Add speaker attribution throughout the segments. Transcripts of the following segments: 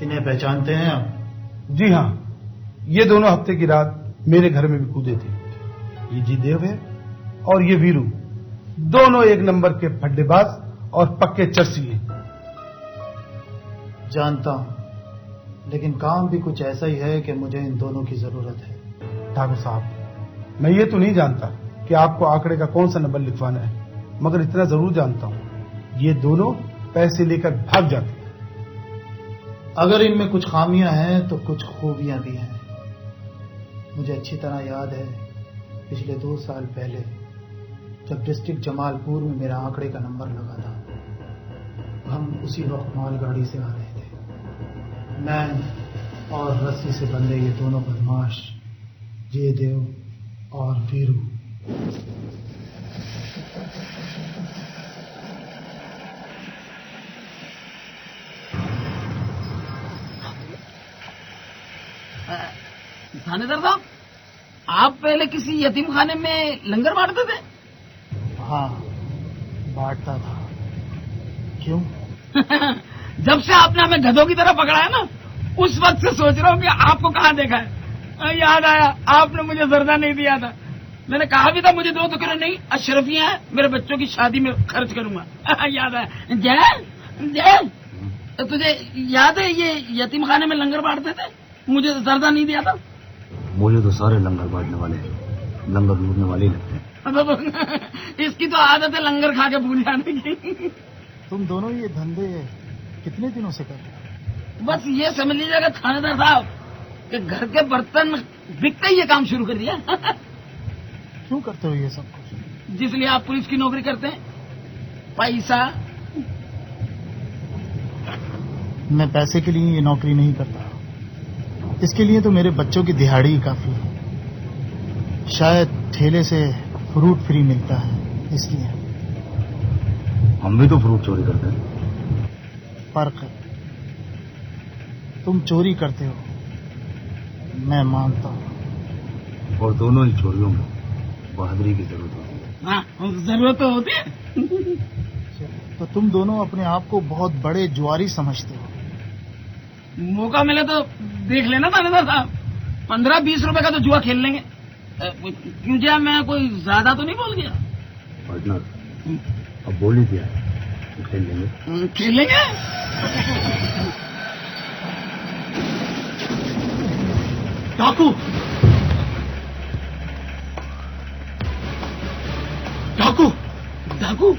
Speaker 1: इन्हें पहचानते हैं आप?
Speaker 2: जी हाँ, ये दोनों हफ्ते की रात मेरे घर में भी कूदे थे। ये जीदेव है और ये वीरू, दोनों एक नंबर के फड्डेबाज और पक्के चर्सी हैं।
Speaker 1: जानता हूं, लेकिन काम भी कुछ ऐसा ही है कि मुझे इन दोनों की जरूरत है।
Speaker 2: ठाकुर साहब, मैं ये तो नहीं जानता कि आपको आंकड़े का कौन सा नंबर लिखवाना है, मगर इतना जरूर जानता हूं, ये दोनों पैसे लेकर भाग जाते हैं।
Speaker 1: अगर इनमें कुछ खामियां हैं तो कुछ खूबियां भी हैं। मुझे अच्छी तरह याद है, पिछले 2 साल पहले जब डिस्ट्रिक्ट जमालपुर में मेरा आंकड़े का नंबर लगा था, हम उसी वक्त मालगाड़ी से आ रहे थे। मैं और रस्सी से बंधे ये दोनों बदमाश, जयदेव और वीरू,
Speaker 3: थानेदार साहब, आप पहले किसी यतीम खाने में लंगर बांटते थे?
Speaker 1: हाँ, बांटता था। क्यों?
Speaker 3: जब से आपने हमें गधों की तरह पकड़ा है ना, उस वक्त से सोच रहा हूँ कि आपको कहाँ देखा है। याद आया, आपने मुझे जर्दा नहीं दिया था। मैंने कहा भी था मुझे 2 टुकड़े नहीं, अशरफियां हैं, मेरे बच्चों की शादी में खर्च करूंगा। याद आया। जय जय, तुझे याद है ये यतीम खाने में लंगर बांटते थे, मुझे जर्दा नहीं दिया था?
Speaker 4: मुझे तो सारे लंगर बांटने वाले लंगर लूटने वाले ही लगते हैं।
Speaker 3: इसकी तो आदत है लंगर खा के भूल जाने की।
Speaker 1: तुम दोनों ये धंधे कितने दिनों से कर रहे हो?
Speaker 3: बस ये समझ लीजिएगा थानेदार साहब कि घर के बर्तन बिकते ही ये काम शुरू कर दिया।
Speaker 1: क्यों करते हो ये सब कुछ?
Speaker 3: जिसलिए आप पुलिस की नौकरी करते हैं, पैसा।
Speaker 1: मैं पैसे के लिए ये नौकरी नहीं करता, इसके लिए तो मेरे बच्चों की दिहाड़ी ही काफी है। शायद ठेले से फ्रूट फ्री मिलता है, इसलिए।
Speaker 4: हम भी तो फ्रूट चोरी करते हैं।
Speaker 1: फर्क है, तुम चोरी करते हो, मैं मानता हूँ।
Speaker 4: और दोनों ही चोरियों में बहादुरी की जरूरत होती है।
Speaker 3: हाँ, जरूरत तो होती है।
Speaker 1: तो तुम दोनों अपने आप को बहुत बड़े जुआरी समझते हो।
Speaker 3: मौका मिले तो देख लेना थानेदार साहब, 15-20 रुपए का तो जुआ खेल लेंगे। क्यों जा, मैं कोई ज्यादा तो नहीं बोल गया?
Speaker 4: पार्टनर, अब बोल ही दिया है, खेल लेंगे।
Speaker 3: खेल लेंगे।
Speaker 1: डाकू, डाकू,
Speaker 3: डाकू।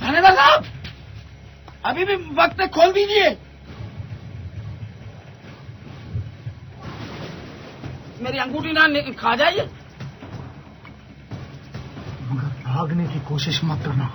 Speaker 3: थानेदार साहब, अभी भी वक्त है, खोल दीजिए। मेरी अंगूठी ना खा जाइए।
Speaker 1: मगर भागने की कोशिश मत करना।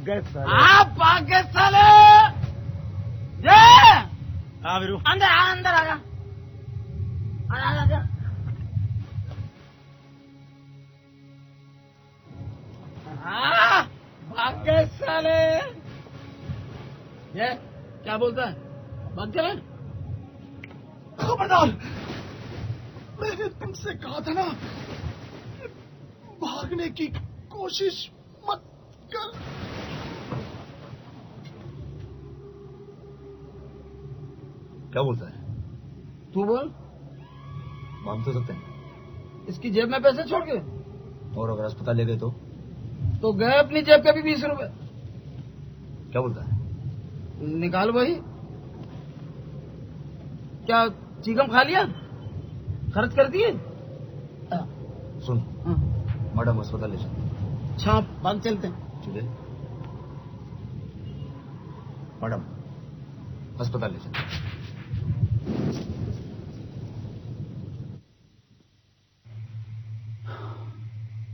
Speaker 2: गए साले।
Speaker 3: आप भाग गए साले। ये
Speaker 4: हाँ वीरू,
Speaker 3: अंदर आ, अंदर आ जा। आ जा। भाग गए साले। ये क्या बोलता है? भाग गए।
Speaker 1: खबरदार, मैंने तुमसे कहा था ना, भागने की कोशिश मत कर।
Speaker 4: क्या बोलता है?
Speaker 3: तू बोल।
Speaker 4: भाग तो सकते हैं।
Speaker 3: इसकी जेब में पैसे छोड़ के
Speaker 4: और अगर अस्पताल ले गए तो
Speaker 3: गए अपनी जेब के भी 20 रुपए।
Speaker 4: क्या बोलता है?
Speaker 3: निकाल वही। क्या चिकम खा लिया? खर्च कर दिए?
Speaker 4: सुन, मैडम अस्पताल ले चल।
Speaker 3: छाप भाग चलते हैं।
Speaker 4: ठीक है मैडम, अस्पताल ले चल।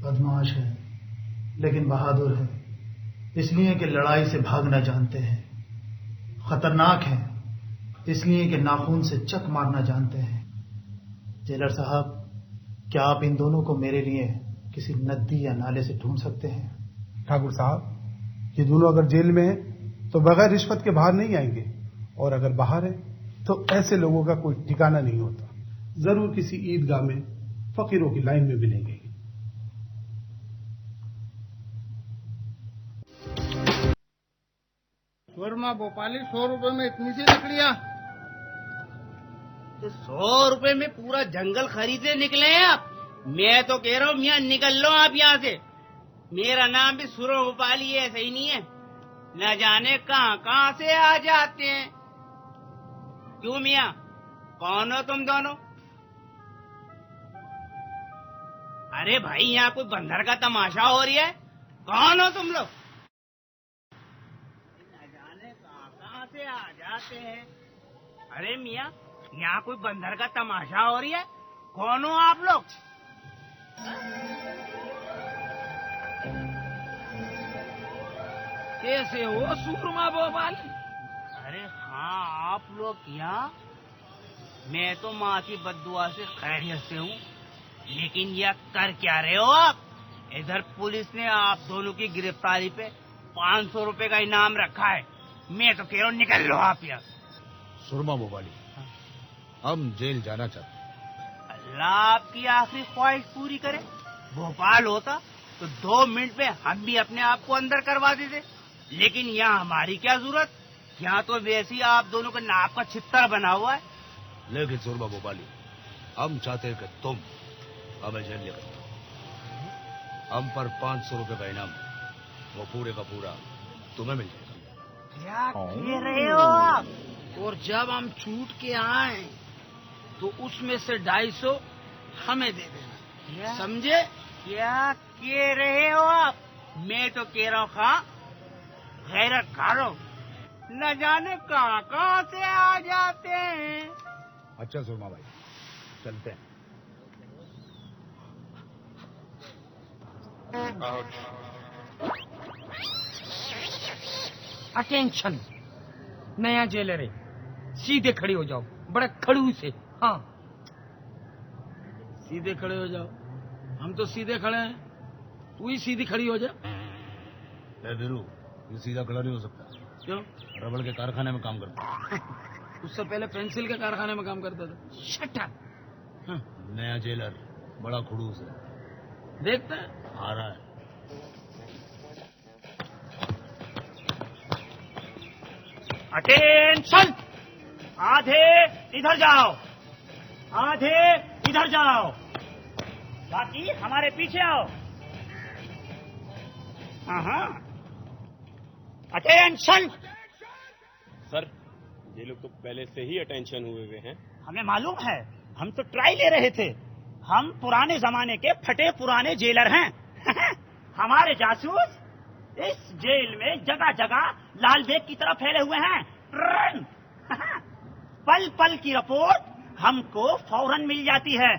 Speaker 1: बदमाश है लेकिन बहादुर है, इसलिए कि लड़ाई से भागना जानते हैं। खतरनाक है इसलिए कि नाखून से चक मारना जानते हैं। जेलर साहब, क्या आप इन दोनों को मेरे लिए किसी नदी या नाले से ढूंढ सकते हैं?
Speaker 2: ठाकुर साहब, ये दोनों अगर जेल में हैं तो बगैर रिश्वत के बाहर नहीं आएंगे, और अगर बाहर है तो ऐसे लोगों का कोई ठिकाना नहीं होता। जरूर किसी ईदगाह में फकीरों की लाइन में मिलेंगे।
Speaker 5: सुरमा भोपाली 100 रुपए में इतनी सी लकड़ियाँ?
Speaker 6: तो 100 रुपए में पूरा जंगल खरीदने निकले हैं आप? मैं तो कह रहा हूँ मियाँ निकल लो आप यहाँ से। मेरा नाम भी सुरमा भोपाली है, ऐसा ही नहीं है? न जाने कहाँ कहाँ से आ जाते हैं। क्यों मियाँ, कौन हो तुम दोनों? अरे भाई, यहाँ कोई बंदर का तमाशा हो रही है? कौन हो तुम लोग? कहाँ से आ जाते हैं? अरे मियाँ, यहाँ कोई बंदर का तमाशा हो रही है? कौन हो आप लोग?
Speaker 3: कैसे हो सुरमा भोपाली?
Speaker 6: अरे हाँ, आप लोग यहाँ? मैं तो माँ की बद्दुआ से खैरियत से हूँ, लेकिन यह कर क्या रहे हो आप? इधर पुलिस ने आप दोनों की गिरफ्तारी पे 500 रुपए का इनाम रखा है। मैं तो कह रहा हूँ निकल लो आप यहाँ।
Speaker 4: सुरमा भोपाली, हम जेल जाना चाहते हैं।
Speaker 6: अल्लाह आपकी आखिरी ख्वाहिश पूरी करे। भोपाल होता तो 2 मिनट में हम भी अपने आप को अंदर करवा देते, लेकिन यहाँ हमारी क्या जरूरत? यहाँ तो वैसे ही आप दोनों का नाप का छितर बना हुआ है।
Speaker 4: लेकिन सुरमा भोपाली, हम चाहते हैं कि तुम हमें जेल लेकर जाओ। हम पर 500 रुपए का इनाम है, वो पूरे का पूरा तुम्हें मिल जाएगा।
Speaker 6: क्या कह रहे हो आप?
Speaker 3: और जब हम छूट के आए तो उसमें से 250 हमें दे देना, समझे?
Speaker 6: क्या कह रहे हो आप? मैं तो कह रहा हूँ खां गैरत खारो, न जाने कहाँ कहाँ से आ जाते हैं।
Speaker 4: अच्छा सुरमा भाई, चलते हैं।
Speaker 3: अटेंशन, नया जेलर है, सीधे खड़े हो जाओ, बड़े खड़ूस से। हाँ, सीधे खड़े हो जाओ। हम तो सीधे खड़े हैं, तू ही सीधी खड़ी हो जा।
Speaker 4: वीरू, ये सीधा खड़ा नहीं हो सकता।
Speaker 3: क्यों?
Speaker 4: रबड़ के कारखाने में काम करता है।
Speaker 3: उससे पहले पेंसिल के कारखाने में काम करता था। Shut up.
Speaker 4: नया जेलर बड़ा खड़ूस है।
Speaker 3: देखते हैं।
Speaker 4: आ रहा है।
Speaker 6: अटेंशन, आधे इधर जाओ, आधे इधर जाओ, बाकी हमारे पीछे आओ। हाँ, अटेंशन।
Speaker 7: सर, ये लोग तो पहले से ही अटेंशन हुए हैं।
Speaker 6: हमें मालूम है, हम तो ट्राई ले रहे थे। हम पुराने जमाने के फटे पुराने जेलर हैं। हमारे जासूस इस जेल में जगह जगह लाल बेग की तरह फैले हुए हैं। पल पल की रिपोर्ट हमको फौरन मिल जाती है।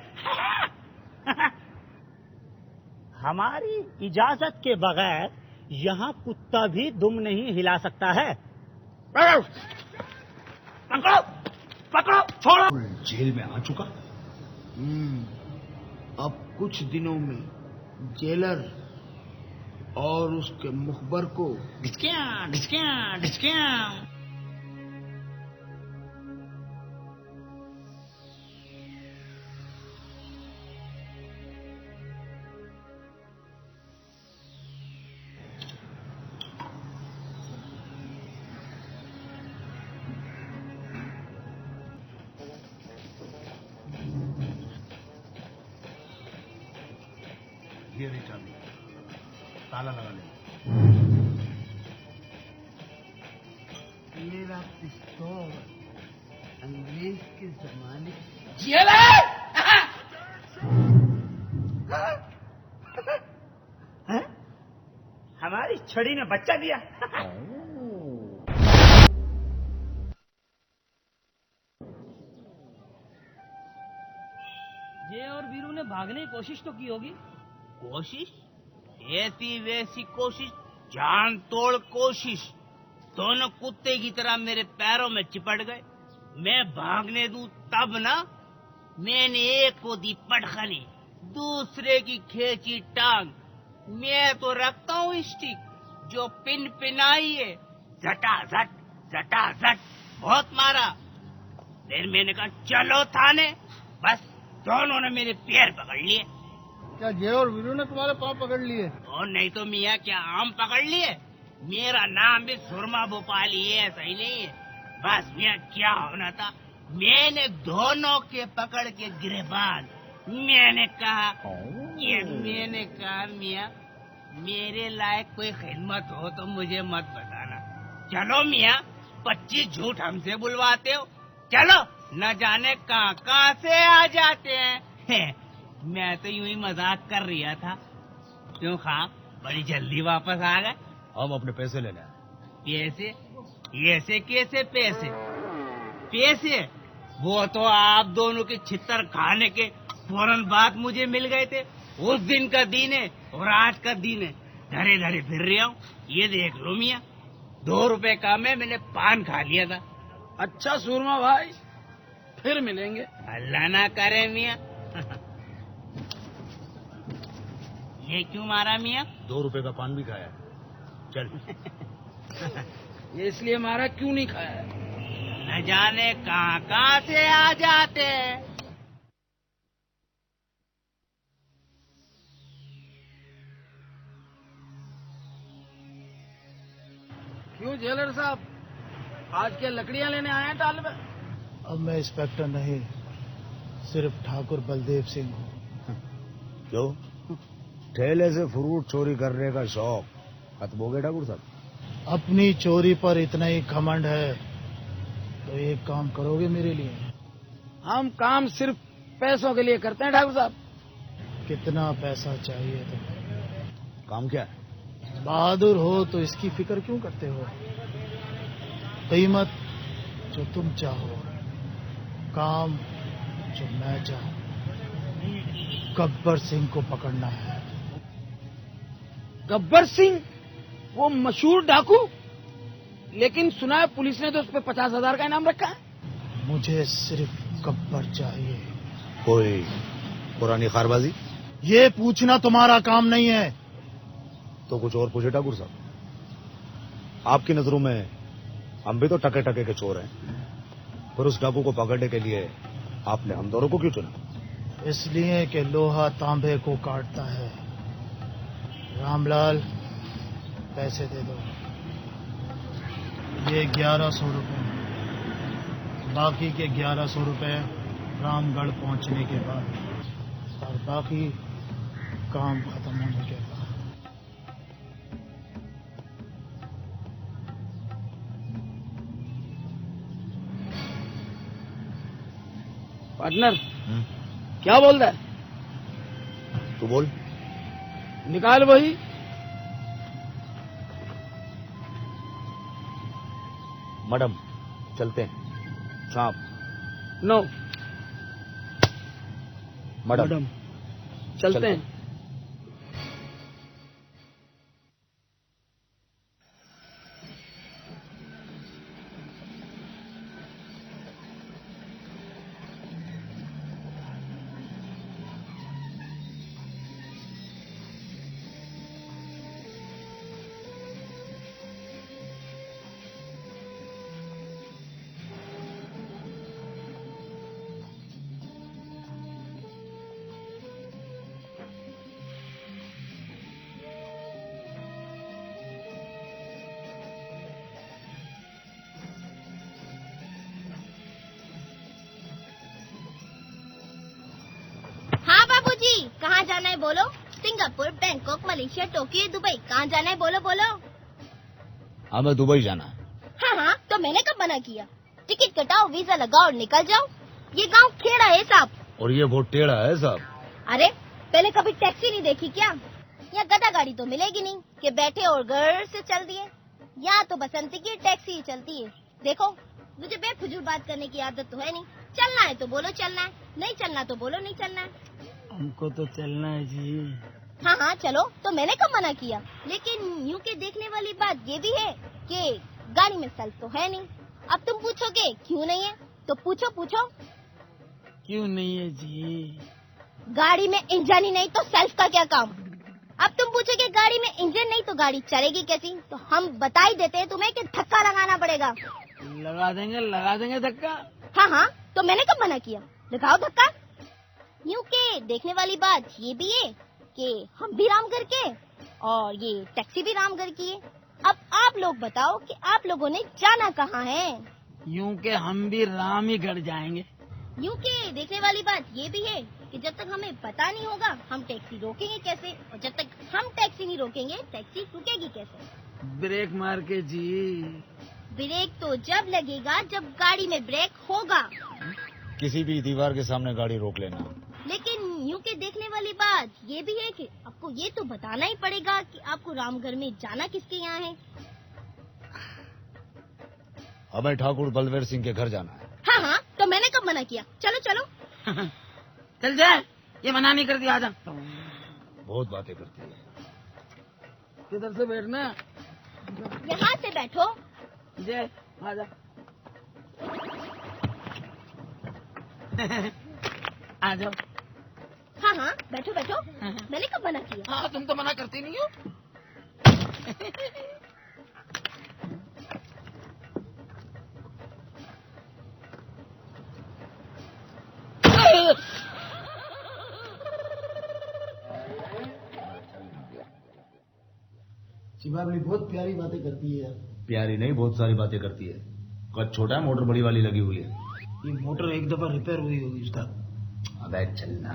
Speaker 6: हमारी इजाजत के बगैर यहाँ कुत्ता भी दुम नहीं हिला सकता है। पकड़ो पकड़ो पकड़ो, छोड़ो।
Speaker 4: जेल में आ चुका।
Speaker 5: अब कुछ दिनों में जेलर और उसके मुखबर को
Speaker 3: ढिचकिया ढिचकिया ढिचकिया।
Speaker 4: ये रही चाबी, ताला लगा ले।
Speaker 5: मेरा पिस्तौल अंग्रेज के जमाने
Speaker 3: जेलर!
Speaker 6: हमारी छड़ी ने बच्चा दिया।
Speaker 3: ये और वीरू ने भागने की कोशिश तो की होगी।
Speaker 6: कोशिश? ऐसी वैसी कोशिश, जान तोड़ कोशिश। दोनों कुत्ते की तरह मेरे पैरों में चिपट गए। मैं भागने दूं तब ना। मैंने एक को दी पटखनी, दूसरे की खींची टांग। मैं तो रखता हूँ स्टिक जो पिन पिनाई है। झटाझट झटाझट बहुत मारा। फिर मैंने कहा चलो थाने। बस दोनों ने मेरे पैर पकड़ लिए।
Speaker 5: क्या जय और वीरू ने तुम्हारे पाँव पकड़ लिए?
Speaker 6: और नहीं तो मियाँ क्या आम पकड़ लिए? मेरा नाम भी सुरमा भोपाली है, सही नहीं है। बस मियाँ क्या होना था, मैंने दोनों के पकड़ के गिरबान। मैंने कहा मियाँ मेरे लायक कोई खिदमत हो तो मुझे मत बताना। चलो मियाँ 25 झूठ हमसे बुलवाते हो। चलो न जाने कहाँ कहाँ से आ जाते हैं। मैं तो यूं ही मजाक कर रहा था। क्यों खां बड़ी जल्दी वापस आ गए?
Speaker 4: हम अपने पैसे लेने आए।
Speaker 6: पैसे? ऐसे कैसे पैसे? पैसे वो तो आप दोनों के छितर खाने के फौरन बाद मुझे मिल गए थे। उस दिन का दिन है और आज का दिन है। धरे धरे फिर रहा हूँ। ये देख लो मियाँ, 2 रुपए का मैंने पान खा लिया था।
Speaker 3: अच्छा सूरमा भाई, फिर मिलेंगे।
Speaker 6: अल्लाह ना करे मियाँ। ये क्यों मारा मियाँ?
Speaker 4: 2 रुपए का पान भी खाया है। चल।
Speaker 3: ये इसलिए मारा क्यों नहीं खाया?
Speaker 6: न जाने कहाँ कहाँ से आ जाते हैं।
Speaker 3: क्यों जेलर साहब, आज क्या लकड़ियां लेने आए हैं टाल में?
Speaker 1: अब मैं इंस्पेक्टर नहीं, सिर्फ ठाकुर बलदेव सिंह हूँ।
Speaker 4: क्यों? ठेले से फ्रूट चोरी करने का शौक खत्म हो गया ठाकुर साहब?
Speaker 1: अपनी चोरी पर इतना ही घमंड है तो एक काम करोगे मेरे लिए?
Speaker 3: हम काम सिर्फ पैसों के लिए करते हैं ठाकुर साहब।
Speaker 1: कितना पैसा चाहिए तुम्हें?
Speaker 4: काम क्या है?
Speaker 1: बहादुर हो तो इसकी फिक्र क्यों करते हो? कीमत जो तुम चाहो, काम जो मैं चाहूं। गब्बर सिंह को पकड़ना है।
Speaker 3: गब्बर सिंह? वो मशहूर डाकू? लेकिन सुना है पुलिस ने तो उस पर 50,000 का इनाम रखा है।
Speaker 1: मुझे सिर्फ गब्बर चाहिए।
Speaker 4: कोई पुरानी कारबाजी?
Speaker 1: ये पूछना तुम्हारा काम नहीं है।
Speaker 4: तो कुछ और पूछे ठाकुर साहब। आपकी नजरों में हम भी तो टके टके के चोर हैं। पर उस डाकू को पकड़ने के लिए आपने हम दोनों को क्यों चुना?
Speaker 1: इसलिए कि लोहा तांबे को काटता है। रामलाल, पैसे दे दो। ये 1100 रुपए, बाकी के 1100 रुपए रामगढ़ पहुंचने के बाद, और बाकी काम खत्म होने के बाद।
Speaker 3: पार्टनर, क्या बोल रहा है?
Speaker 4: तू बोल।
Speaker 3: निकाल वही।
Speaker 4: मैडम चलते हैं। सांप।
Speaker 3: नो
Speaker 4: मैडम
Speaker 3: चलते हैं।
Speaker 8: जाना है बोलो? Singapore, Bangkok, Malaysia, Tokyo, Dubai, कहाँ जाना है बोलो बोलो?
Speaker 4: हमें दुबई जाना है।
Speaker 8: हाँ, तो मैंने कब मना किया? टिकट कटाओ, वीजा लगाओ और निकल जाओ। ये गांव खेड़ा है साहब।
Speaker 4: और ये बहुत टेढ़ा है साहब।
Speaker 8: अरे पहले कभी टैक्सी नहीं देखी क्या? यहाँ गधा गाड़ी तो मिलेगी नहीं कि बैठे और घर से चल दिए। यहाँ तो बसंती की टैक्सी ही चलती है। देखो मुझे बेफजूल बात करने की आदत तो है नहीं। चलना है तो बोलो चलना है, नहीं चलना तो बोलो नहीं चलना है।
Speaker 3: हमको तो चलना है जी।
Speaker 8: हाँ चलो, तो मैंने कब मना किया? लेकिन यूं के देखने वाली बात ये भी है कि गाड़ी में सेल्फ तो है नहीं। अब तुम पूछोगे क्यों नहीं है, तो पूछो
Speaker 3: क्यों नहीं है जी?
Speaker 8: गाड़ी में इंजन ही नहीं तो सेल्फ का क्या काम? अब तुम पूछोगे गाड़ी में इंजन नहीं तो गाड़ी चलेगी कैसी? तो हम बता ही देते हैं तुम्हें कि धक्का लगाना पड़ेगा।
Speaker 3: लगा देंगे धक्का।
Speaker 8: हाँ, तो मैंने कब मना किया? लगाओ धक्का। यूं के देखने वाली बात ये भी है कि हम भी रामगढ़ के और ये टैक्सी भी रामगढ़ की है। अब आप लोग बताओ कि आप लोगों ने जाना कहाँ है?
Speaker 3: यूं के हम भी राम ही गढ़ जाएंगे।
Speaker 8: यूं के देखने वाली बात ये भी है कि जब तक हमें पता नहीं होगा हम टैक्सी रोकेंगे कैसे, और जब तक हम टैक्सी नहीं रोकेंगे टैक्सी रुकेगी कैसे?
Speaker 3: ब्रेक मार के जी।
Speaker 8: ब्रेक तो जब लगेगा जब गाड़ी में ब्रेक होगा।
Speaker 4: किसी भी दीवार के सामने गाड़ी रोक लेना।
Speaker 8: लेकिन यूं के देखने वाली बात ये भी है कि आपको ये तो बताना ही पड़ेगा कि आपको रामगढ़ में जाना किसके यहाँ है।
Speaker 4: हमें ठाकुर बलवीर सिंह के घर जाना है।
Speaker 8: हाँ, तो मैंने कब मना किया? चलो
Speaker 3: चल जाए, ये मना नहीं कर दिया। आजा।
Speaker 4: बहुत बातें करती है।
Speaker 3: किधर से बैठना?
Speaker 8: यहाँ से बैठो।
Speaker 3: जय आजा। आ जाओ।
Speaker 8: हाँ, बैठो। मैंने कब मना किया?
Speaker 3: हाँ, तुम तो मना करती नहीं हो।
Speaker 1: शिवाली बहुत प्यारी बातें करती है यार।
Speaker 4: प्यारी नहीं, बहुत सारी बातें करती है। कद छोटा है, मोटर बड़ी वाली लगी हुई है।
Speaker 5: ये मोटर एक दफा रिपेयर हुई होगी उसका।
Speaker 4: अबे चलना,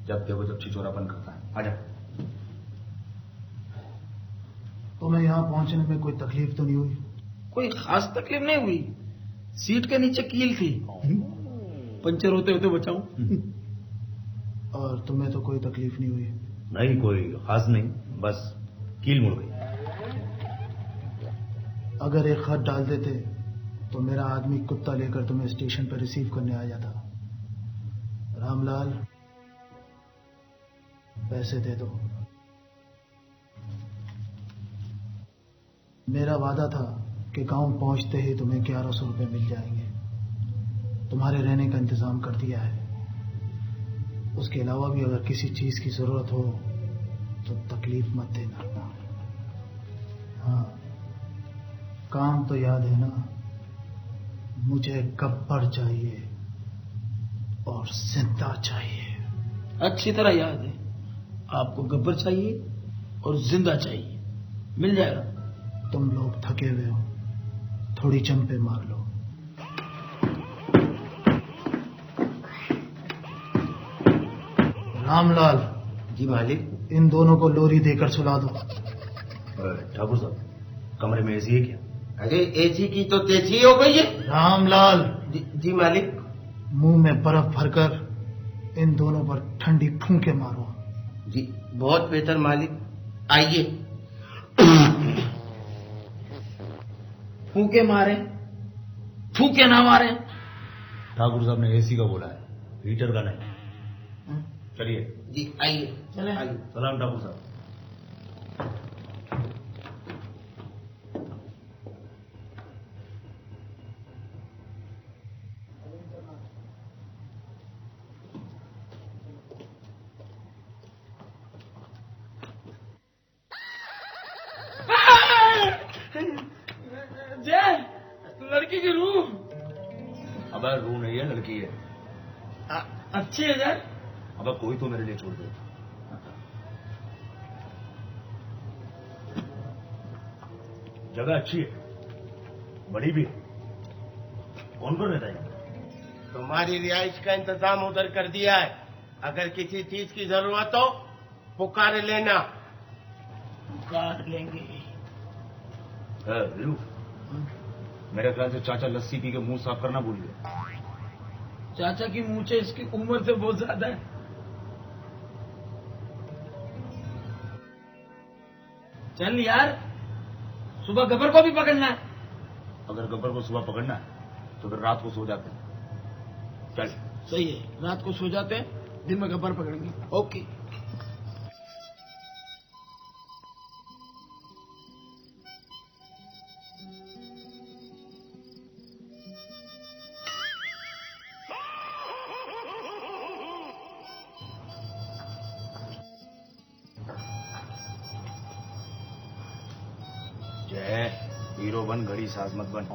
Speaker 4: जब देखो जब छिचोरापन करता है। आजा।
Speaker 1: तो मैं यहाँ पहुँचने में कोई तकलीफ तो नहीं हुई?
Speaker 5: कोई खास तकलीफ नहीं हुई। सीट के नीचे कील थी, पंचर होते होते बचाऊं।
Speaker 1: और तुम्हें तो कोई तकलीफ नहीं हुई?
Speaker 4: नहीं, कोई खास नहीं, बस कील मुड़ गई।
Speaker 1: अगर एक खत डाल देते तो मेरा आदमी कुत्ता लेकर तुम्हें स्टेशन पर रिसीव करने आ जाता। रामलाल, पैसे दे दो। मेरा वादा था कि गांव पहुंचते ही तुम्हें 1100 रुपये मिल जाएंगे। तुम्हारे रहने का इंतजाम कर दिया है। उसके अलावा भी अगर किसी चीज की जरूरत हो तो तकलीफ मत देना। हाँ, काम तो याद है ना? मुझे गब्बर चाहिए और जिंदा चाहिए।
Speaker 5: अच्छी तरह याद है। आपको गब्बर चाहिए और जिंदा चाहिए, मिल जाएगा।
Speaker 1: तुम लोग थके हुए हो, थोड़ी चंपे मार लो। रामलाल।
Speaker 4: जी मालिक।
Speaker 1: इन दोनों को लोरी देकर सुला दो।
Speaker 4: ठाकुर साहब, कमरे में एसी है क्या?
Speaker 9: अरे एसी की तो तेजी हो गई है।
Speaker 1: रामलाल।
Speaker 9: जी मालिक।
Speaker 1: मुंह में बर्फ भरकर इन दोनों पर ठंडी फूंके मारो।
Speaker 9: जी बहुत बेहतर मालिक, आइए।
Speaker 5: फूके मारे, फूके ना मारे।
Speaker 4: ठाकुर साहब ने एसी का बोला है, हीटर का नहीं। चलिए।
Speaker 9: जी आइए।
Speaker 5: चले।
Speaker 9: आइए।
Speaker 4: सलाम ठाकुर साहब।
Speaker 3: जय, लड़की की रूह।
Speaker 4: अबे रूह नहीं है, लड़की है।
Speaker 3: अच्छी है जय।
Speaker 4: अबे कोई तो मेरे लिए छोड़ दो। जगह अच्छी है, बड़ी भी है। कौन रहता है?
Speaker 9: तुम्हारी रिहाइश का इंतजाम उधर कर दिया है। अगर किसी चीज की जरूरत हो पुकार लेना।
Speaker 5: पुकार लेंगे।
Speaker 4: वीरू, मेरे ख्याल से चाचा लस्सी पी के मुंह साफ करना भूल गए।
Speaker 5: चाचा की मूछें इसकी उम्र से बहुत ज्यादा है। चल यार, सुबह गब्बर को भी पकड़ना है।
Speaker 4: अगर गब्बर को सुबह पकड़ना है तो फिर रात को सो जाते हैं। चल।
Speaker 5: सही है, रात को सो जाते हैं, दिन में गब्बर पकड़ेंगे। ओके।
Speaker 4: जय, हीरो बन, घड़ी साज मत बन।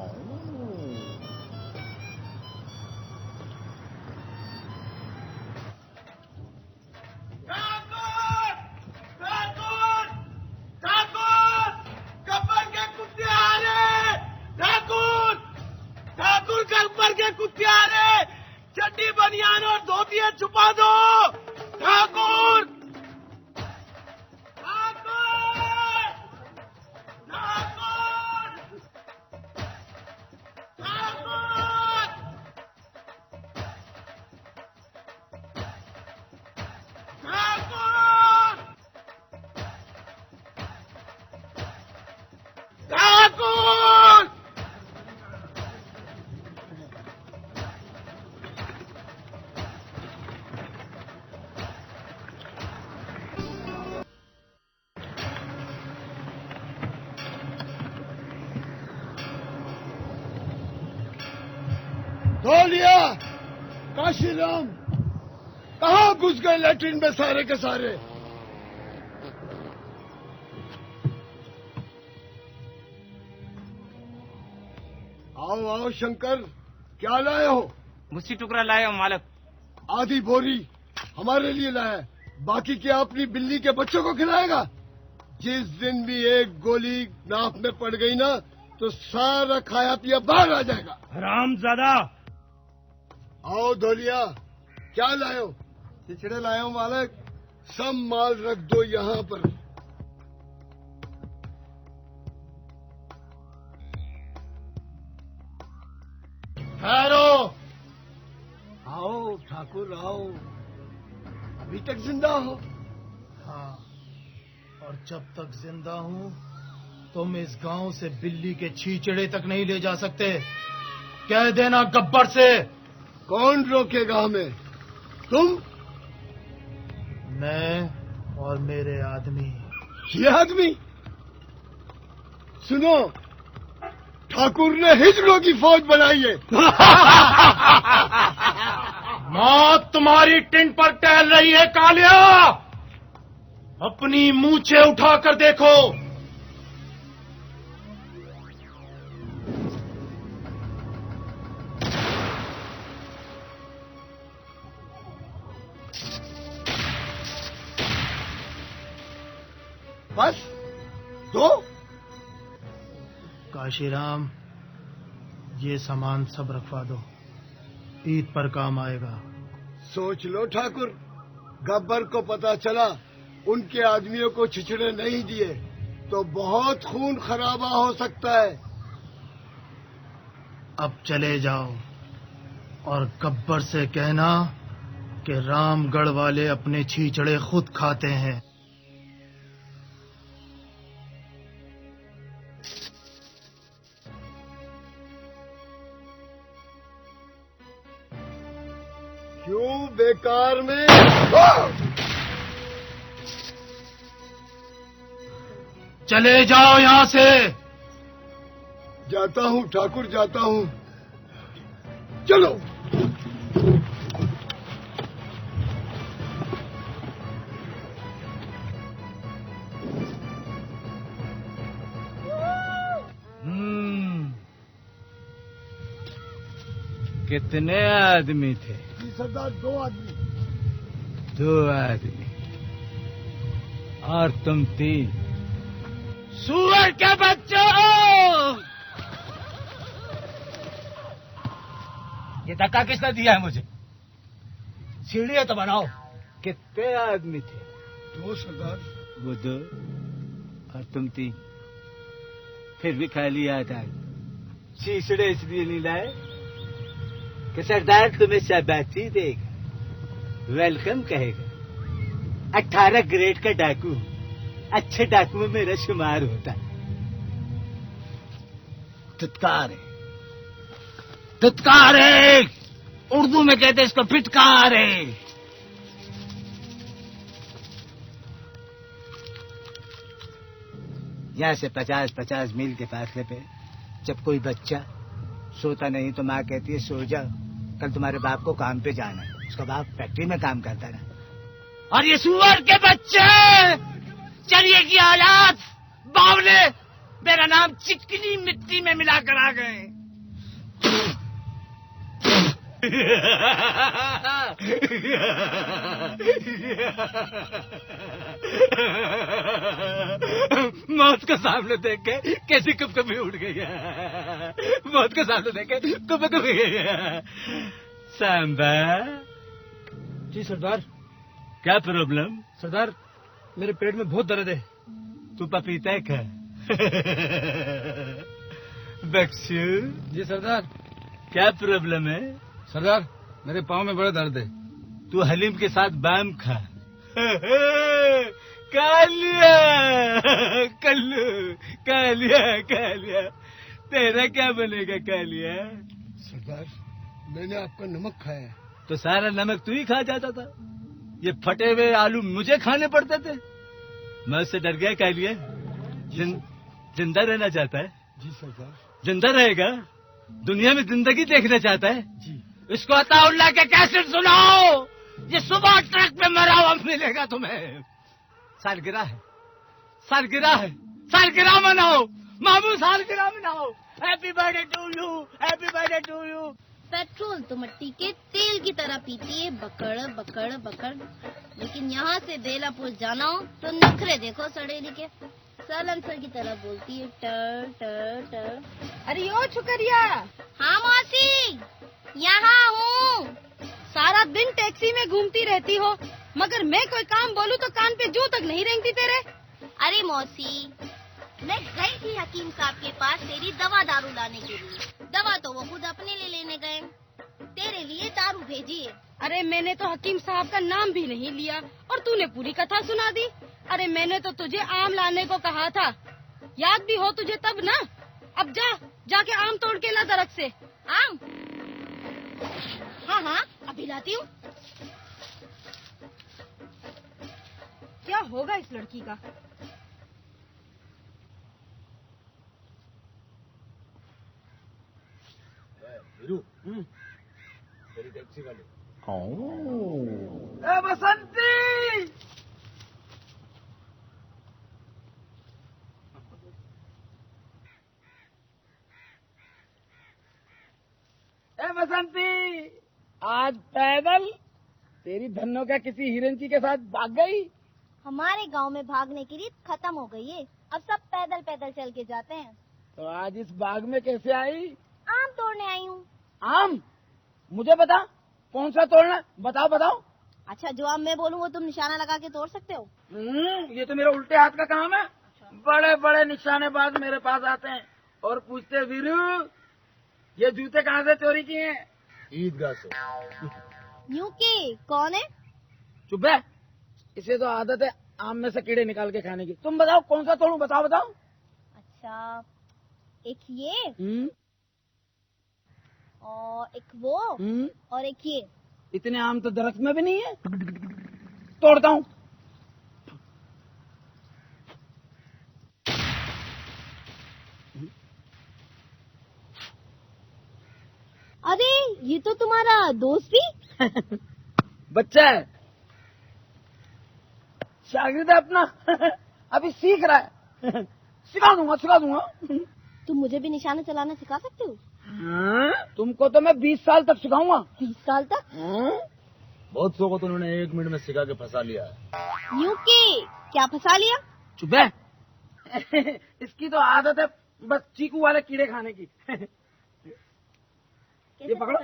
Speaker 9: चड्डी बनियान और धोतिया छुपा दो। ठाकुर
Speaker 10: धोलिया, काशीराम, कहाँ घुस गए लैट्रिन में सारे के सारे? आओ आओ शंकर, क्या लाए हो?
Speaker 6: मुस्सी टुकड़ा लाए हो मालिक।
Speaker 10: आधी बोरी हमारे लिए लाया, बाकी क्या अपनी बिल्ली के बच्चों को खिलाएगा? जिस दिन भी एक गोली नाक में पड़ गई ना तो सारा खाया पिया बाहर आ जाएगा।
Speaker 6: हरामजादा।
Speaker 10: आओ धोलिया, क्या लाए हो? चिचड़े लाए हो मालिक, सब माल रख दो यहाँ पर।
Speaker 1: ठहरो।
Speaker 10: आओ ठाकुर आओ, अभी तक जिंदा हो?
Speaker 1: हाँ, और जब तक जिंदा हूं तुम इस गांव से बिल्ली के छींचड़े तक नहीं ले जा सकते। कह देना गब्बर से।
Speaker 10: कौन रोकेगा हमें? तुम?
Speaker 1: मैं और मेरे आदमी।
Speaker 10: ये आदमी? सुनो, ठाकुर ने हिजड़ों की फौज बनाई है।
Speaker 1: मौत तुम्हारी टिंड पर टहल रही है कालिया। अपनी मूंछें उठाकर देखो।
Speaker 10: बस दो?
Speaker 1: काशीराम, ये सामान सब रखवा दो, ईद पर काम आएगा।
Speaker 10: सोच लो ठाकुर, गब्बर को पता चला उनके आदमियों को छिछड़े नहीं दिए तो बहुत खून खराबा हो सकता है।
Speaker 1: अब चले जाओ और गब्बर से कहना कि रामगढ़ वाले अपने छींचड़े खुद खाते हैं।
Speaker 10: क्यों बेकार में?
Speaker 1: चले जाओ यहां से।
Speaker 10: जाता हूं ठाकुर, जाता हूं। चलो।
Speaker 6: कितने आदमी थे?
Speaker 10: जी सरदार, 2 आदमी।
Speaker 6: 2 आदमी और तुम 3। सुअर के बच्चों! ये धक्का किसने दिया है मुझे? सीढ़ी है तो बनाओ,
Speaker 11: कितने आदमी थे?
Speaker 10: 2 सरदार।
Speaker 11: वो 2 और तुम 3, फिर भी खाली हाथ आए। शीशड़े इसलिए नहीं लाए कि सरदार तुम्हें शाबाशी देगा, वेलकम कहेगा। 18 ग्रेड का डाकू अच्छे डाकुओं में मेरा शुमार होता है।
Speaker 3: फिटकार है, फिटकार है, उर्दू में कहते हैं इसको फिटकार है।
Speaker 11: यहाँ से 50-50 मील के फासले पे जब कोई बच्चा सोता नहीं तो माँ कहती है सो जाओ, कल तुम्हारे बाप को काम पे जाना है। उसका बाप फैक्ट्री में काम करता है।
Speaker 3: और ये सुअर के बच्चे चलिए की हालात बावले मेरा नाम चिकनी मिट्टी में मिलाकर आ गए।
Speaker 11: मौत को सामने देख के कैसी कभी उठ गई है। मौत को सामने देख के कभी सांबा।
Speaker 5: जी सरदार।
Speaker 11: क्या प्रॉब्लम?
Speaker 5: सरदार मेरे पेट में बहुत दर्द है।
Speaker 11: तू पपीता खा। बख्शू।
Speaker 5: जी सरदार।
Speaker 11: क्या प्रॉब्लम है?
Speaker 5: सरदार मेरे पाँव में बड़ा दर्द है।
Speaker 11: तू हलीम के साथ बाम खा। कालिया कल्लू, कालिया तेरा क्या बनेगा कालिया?
Speaker 10: सरदार मैंने आपका नमक खाया है।
Speaker 11: तो सारा नमक तू ही खा जाता था। ये फटे हुए आलू मुझे खाने पड़ते थे। मैं उससे डर गया कालिया। जिंदा रहना चाहता है?
Speaker 10: जी सरदार।
Speaker 11: जिंदा रहेगा? दुनिया में जिंदगी देखना चाहता है?
Speaker 10: जी।
Speaker 3: इसको अताउल्लाह के कैसेट सुनाओ। ये सुबह ट्रक पे मरा हुआ मिलेगा तुम्हें।
Speaker 11: सालगिरह है, सालगिरह है,
Speaker 3: सालगिरह मनाओ मामू, सालगिरह मनाओ। Happy birthday to you, happy birthday to you.
Speaker 8: Petrol तो मिट्टी के तेल की तरह पीती है, बकड़ बकड़ बकड़। लेकिन यहाँ से बेलापुर जाना हो तो नखरे देखो सड़ेली के। सलनसर की तरह बोलती है टर टर टर।
Speaker 12: अरे ओ छुकरिया।
Speaker 8: हाँ मौसी यहाँ हूँ।
Speaker 12: सारा दिन टैक्सी में घूमती रहती हो, मगर मैं कोई काम बोलूँ तो कान पे जू तक नहीं रेंगती तेरे।
Speaker 8: अरे मौसी मैं गई थी हकीम साहब के पास तेरी दवा दारू लाने के लिए। दवा तो वो खुद अपने लिए लेने गए, तेरे लिए दारू भेजी है।
Speaker 12: अरे मैंने तो हकीम साहब का नाम भी नहीं लिया और तूने पूरी कथा सुना दी। अरे मैंने तो तुझे आम लाने को कहा था, याद भी हो तुझे तब ना। अब जाके आम तोड़ के ला दरख्त से।
Speaker 8: आम? हाँ हाँ अभी लाती हूँ।
Speaker 12: क्या होगा इस लड़की का?
Speaker 4: तेरी टैक्सी वाले।
Speaker 3: ए बसंती, ए बसंती, आज पैदल तेरी धन्नो का किसी हिरनची के साथ भाग गई।
Speaker 8: हमारे गांव में भागने की रीत खत्म हो गई है, अब सब पैदल पैदल चल के जाते हैं।
Speaker 3: तो आज इस बाग में कैसे आई?
Speaker 8: आम तोड़ने आई हूँ।
Speaker 3: आम? मुझे बता कौन सा तोड़ना, बताओ बताओ।
Speaker 8: अच्छा जो आम मैं बोलूँ वो तुम निशाना लगा के तोड़ सकते हो?
Speaker 3: ये तो मेरा उल्टे हाथ का काम है। बड़े बड़े निशानेबाज मेरे पास आते हैं और पूछते वीरू ये जूते कहाँ से चोरी किए हैं?
Speaker 4: ईदगाह से।
Speaker 8: यूं की कौन है?
Speaker 3: चुप है, इसे तो आदत है आम में से कीड़े निकाल के खाने की। तुम बताओ कौन सा तोड़ूं, बताओ बताओ।
Speaker 8: अच्छा एक ये और एक वो और एक ये।
Speaker 3: इतने आम तो दरख्त में भी नहीं है। तोड़ता हूँ।
Speaker 8: अरे ये तो तुम्हारा दोस्त भी
Speaker 3: बच्चा है, शागिर्द है अपना। अभी सीख रहा है। सिखा दूंगा।
Speaker 8: तुम मुझे भी निशाना चलाना सिखा सकते हो?
Speaker 3: तुमको तो मैं 20 साल तक सिखाऊंगा।
Speaker 8: 20 साल तक?
Speaker 4: बहुत सौ को तो उन्होंने 1 मिनट में सिखा के फंसा लिया है।
Speaker 8: यूं की क्या फंसा लिया?
Speaker 3: चुप है। इसकी तो आदत है बस चीकू वाले कीड़े खाने की। ये पकड़ो,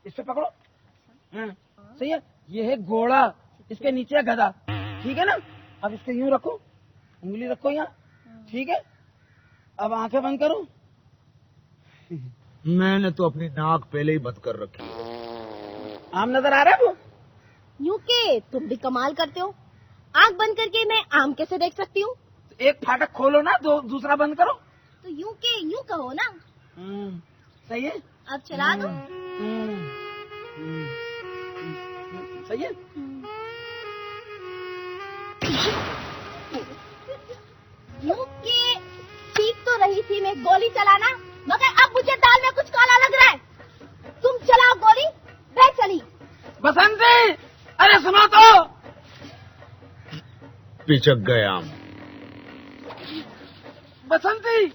Speaker 3: इससे पकड़ो। सही है। ये है घोड़ा, इसके नीचे है गधा, ठीक है ना। अब इसको यूं रखो, उंगली रखो यहाँ, ठीक है। अब आंखें बंद करो।
Speaker 4: मैंने तो अपनी नाक पहले ही बंद कर रखी है।
Speaker 3: आम नजर आ रहा है वो?
Speaker 8: यूं के तुम भी कमाल करते हो, आंख बंद करके मैं आम कैसे देख सकती हूँ?
Speaker 3: एक फाटक खोलो ना, दूसरा बंद करो।
Speaker 8: तो यूं के यूं कहो ना।
Speaker 3: सही है।
Speaker 8: अब चला दो।
Speaker 3: सही है।
Speaker 8: यूं के सीख तो रही थी मैं गोली चलाना, मगर अब मुझे दाल में कुछ काला लग रहा है। तुम चलाओ गोली, मैं चली।
Speaker 3: बसंती, अरे सुनो तो।
Speaker 4: पिचक गए आम।
Speaker 3: बसंती,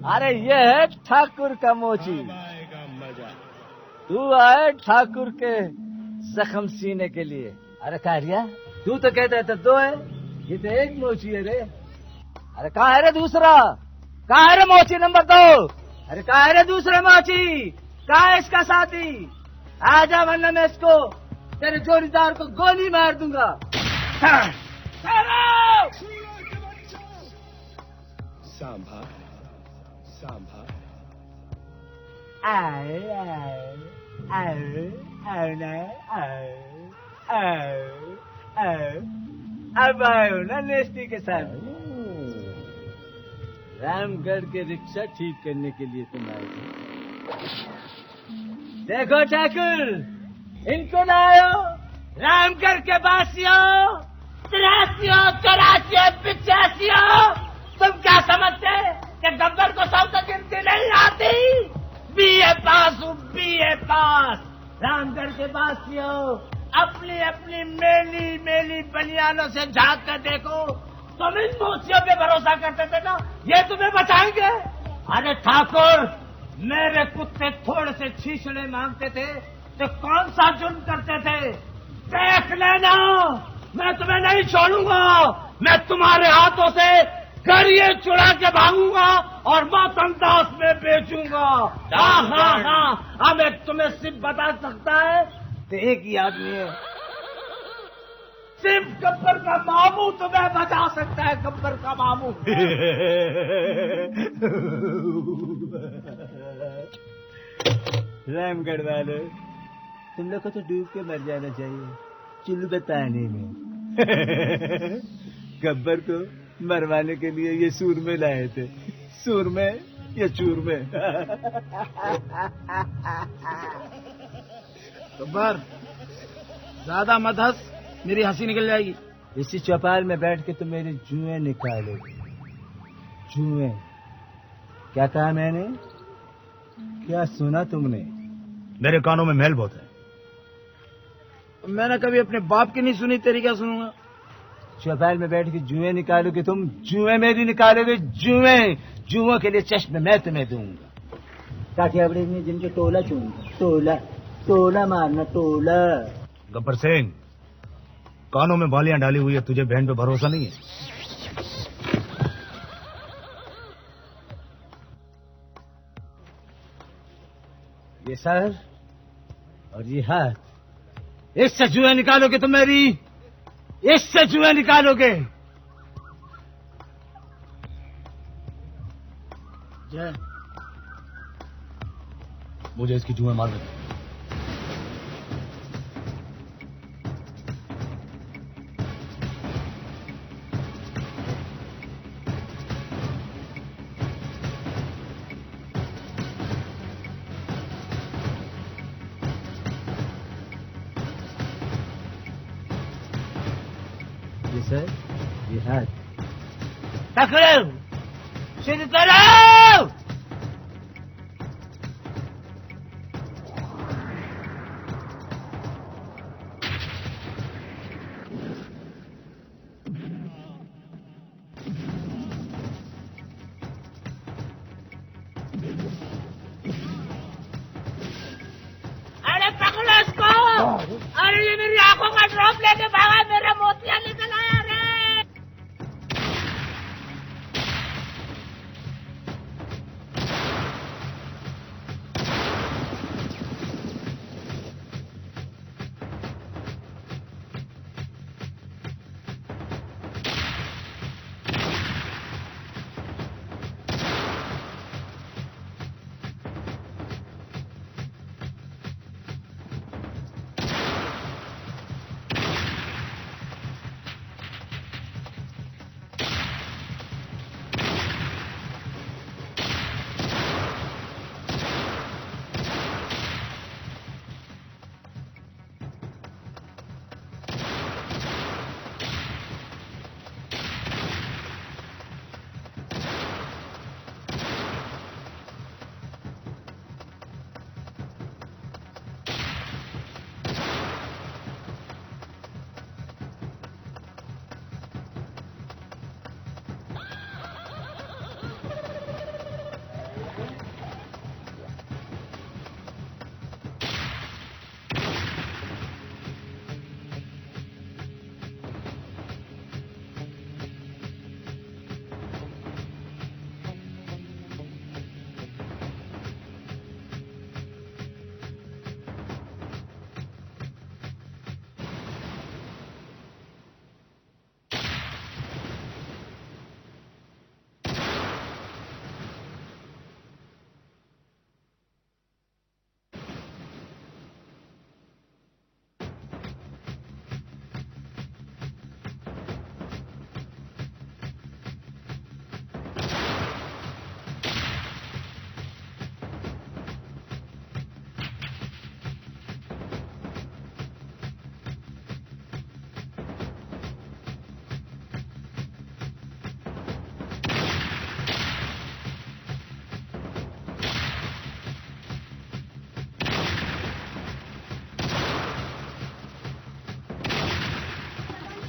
Speaker 11: अरे ये है ठाकुर का मोची। तू आए ठाकुर के जख्म सीने के लिए। अरे कारिया, तू तो कहता था दो है, ये तो एक मोची है रे। अरे कहाँ है रे दूसरा? कहाँ है रे मोची नंबर 2? अरे कहाँ है रे दूसरा मोची? कहाँ है इसका साथी? आजा वरना मैं इसको तेरे जोड़ीदार को गोली मार दूंगा।
Speaker 7: सांभा सांभा
Speaker 11: आए आए आए आए ना आए आए आए। अब आयो ना नेस्टी के साथ। रामगढ़ के रिक्शा ठीक करने के लिए तुम आए थे। देखो ठाकुर, इनको लायो रामगढ़ के बासियों, 83 84 85। तुम क्या समझते कि गब्बर को 100 तक गिनती नहीं आती? BA पास हूँ, BA पास। रामगढ़ के बासियों, अपनी अपनी मेली मेली बनियानों से झांक कर देखो। तुम इन मोचियों पे भरोसा करते थे ना, ये तुम्हें बचाएंगे? अरे ठाकुर, मेरे कुत्ते थोड़े से छीछड़े मांगते थे तो कौन सा जुर्म करते थे? देख लेना, मैं तुम्हें नहीं छोड़ूंगा। मैं तुम्हारे हाथों से गरिए चुरा के भागूंगा और मातमदास में बेचूंगा। हाँ हाँ हाँ, अब एक तुम्हें सिर्फ बता सकता है तो एक ही आदमी है, सिर्फ गब्बर का मामू तुम्हें बचा सकता है। गब्बर का मामू। रामगढ़ वाले, तुम लोग को तो डूब के मर जाना चाहिए चुल्लू के पानी में। गब्बर को मरवाने के लिए ये सूरमे लाए थे। सूरमे या चूरमे?
Speaker 3: गब्बर, ज्यादा मत हंस, मेरी हंसी निकल जाएगी।
Speaker 11: इसी चौपाल में बैठ के तुम मेरे जुएं निकालोगे। जुएं? क्या कहा मैंने? क्या सुना तुमने?
Speaker 4: मेरे कानों में मैल बहुत है।
Speaker 3: मैंने कभी अपने बाप की नहीं सुनी, तेरी क्या सुनूंगा?
Speaker 11: चौपाल में बैठ के जुएं निकालोगे तुम? जुएं मेरी निकालोगे? जुएं? जुओं के लिए चश्मे मैं तुम्हें दूंगा। काठियावाड़ी में जिनके टोला चूंगा। टोला टोला मारना, टोला।
Speaker 4: गब्बर सिंह, कानों में बालियां डाली हुई है, तुझे बहन पे भरोसा नहीं है?
Speaker 11: ये सर और ये हाथ। इससे जुए निकालोगे तो मेरी, इससे जुए निकालोगे।
Speaker 4: जय, मुझे इसकी जुएं मारने दो।
Speaker 11: सर ये हाथ पकड़ो, सिद्ध करो।
Speaker 6: अरे पकड़ो इसको। अरे ये मेरी आंखों का ड्रॉप लेके भागा, मेरा मोतिया निकल आया रे।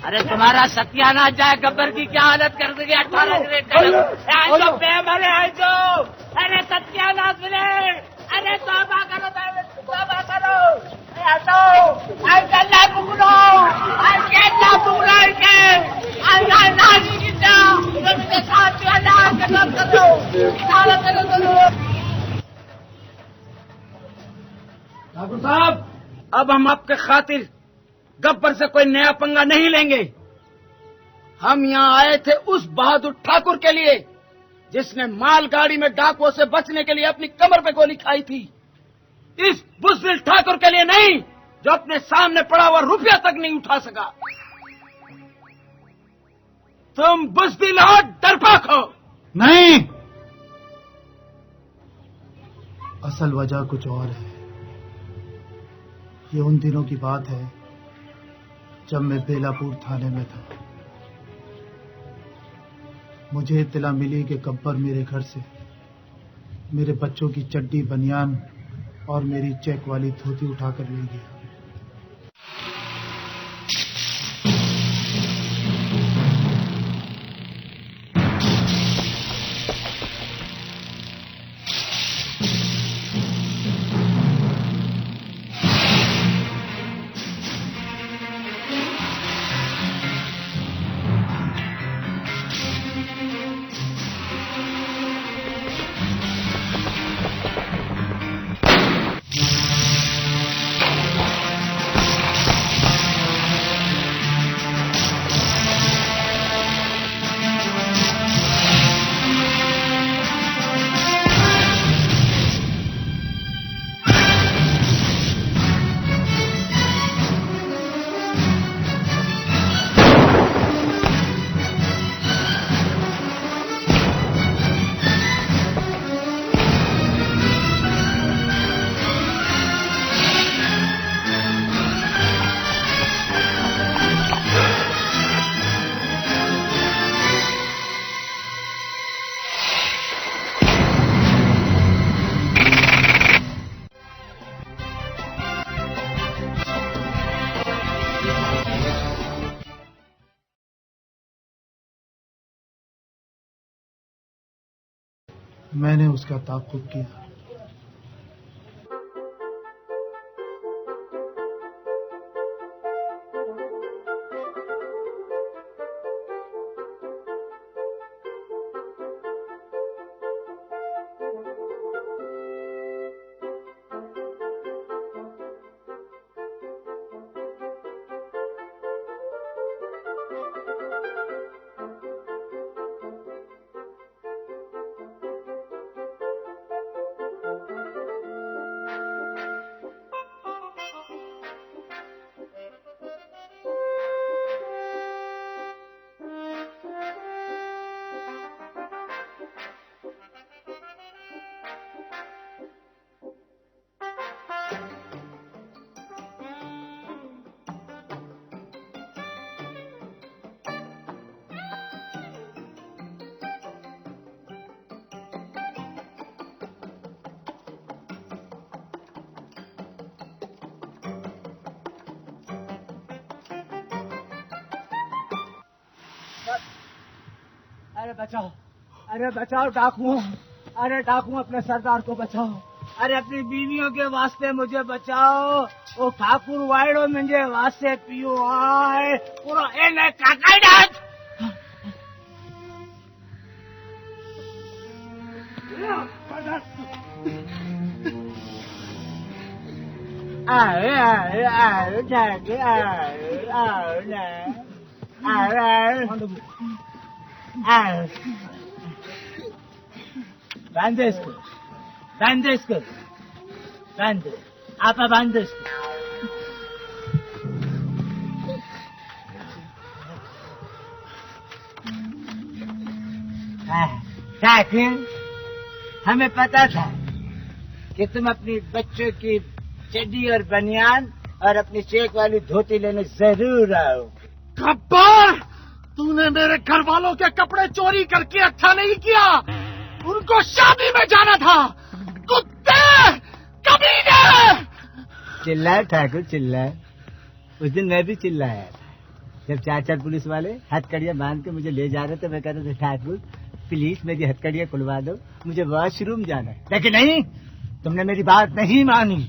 Speaker 3: अरे तुम्हारा सत्यानाश जाए, गब्बर की क्या हालत कर देगी 18 ग्रेड। अरे सत्यानाश मिले। अरे तौबा करो, तौबा करो। अल्लाह पकड़ो, अल्लाह पकड़ो इनके, अल्लाह इनके साथ करो। ठाकुर साहब, अब हम आपके खातिर गब्बर से कोई नया पंगा नहीं लेंगे। हम यहाँ आए थे उस बहादुर ठाकुर के लिए जिसने मालगाड़ी में डाकुओं से बचने के लिए अपनी कमर पे गोली खाई थी। इस बुज़दिल ठाकुर के लिए नहीं जो अपने सामने पड़ा हुआ रुपया तक नहीं उठा सका। तुम बुज़दिल हो, डरपोक हो।
Speaker 1: नहीं, असल वजह कुछ और है। ये उन दिनों की बात है जब मैं बेलापुर थाने में था। मुझे इत्तला मिली कि गब्बर मेरे घर से मेरे बच्चों की चड्डी, बनियान और मेरी चेक वाली धोती उठाकर ले गया। मैंने उसका ताक़ुब किया।
Speaker 11: अरे बचाओ, अरे बचाओ डाकुओं, अरे डाकुओं अपने सरदार को बचाओ, अरे अपनी बीवियों के वास्ते मुझे बचाओ। वो ठाकुर वाइडो मुझे वास्ते पियो आए पूरा एने काकाई डाक। आए आए आए ठाकुर आए आए आए बांध इसको, बांध इसको, बांध, आप बांध इसको। ठाकुर, हमें पता था कि तुम अपनी बच्चों की चड्डी और बनियान और अपनी चेक वाली धोती लेने जरूर आओगे।
Speaker 10: गब्बर, तूने मेरे घर वालों के कपड़े चोरी करके अच्छा नहीं किया। उनको शादी में जाना था। कुत्ते, कमीने।
Speaker 11: चिल्लाए ठाकुर चिल्लाए। उस दिन मैं भी चिल्लाया था जब 4 पुलिस वाले हथकड़ियां बांध के मुझे ले जा रहे थे। मैं कहता था ठाकुर प्लीज मेरी हथकड़ियां खुलवा दो, मुझे वॉशरूम जाना है। लेकिन नहीं, तुमने मेरी बात नहीं मानी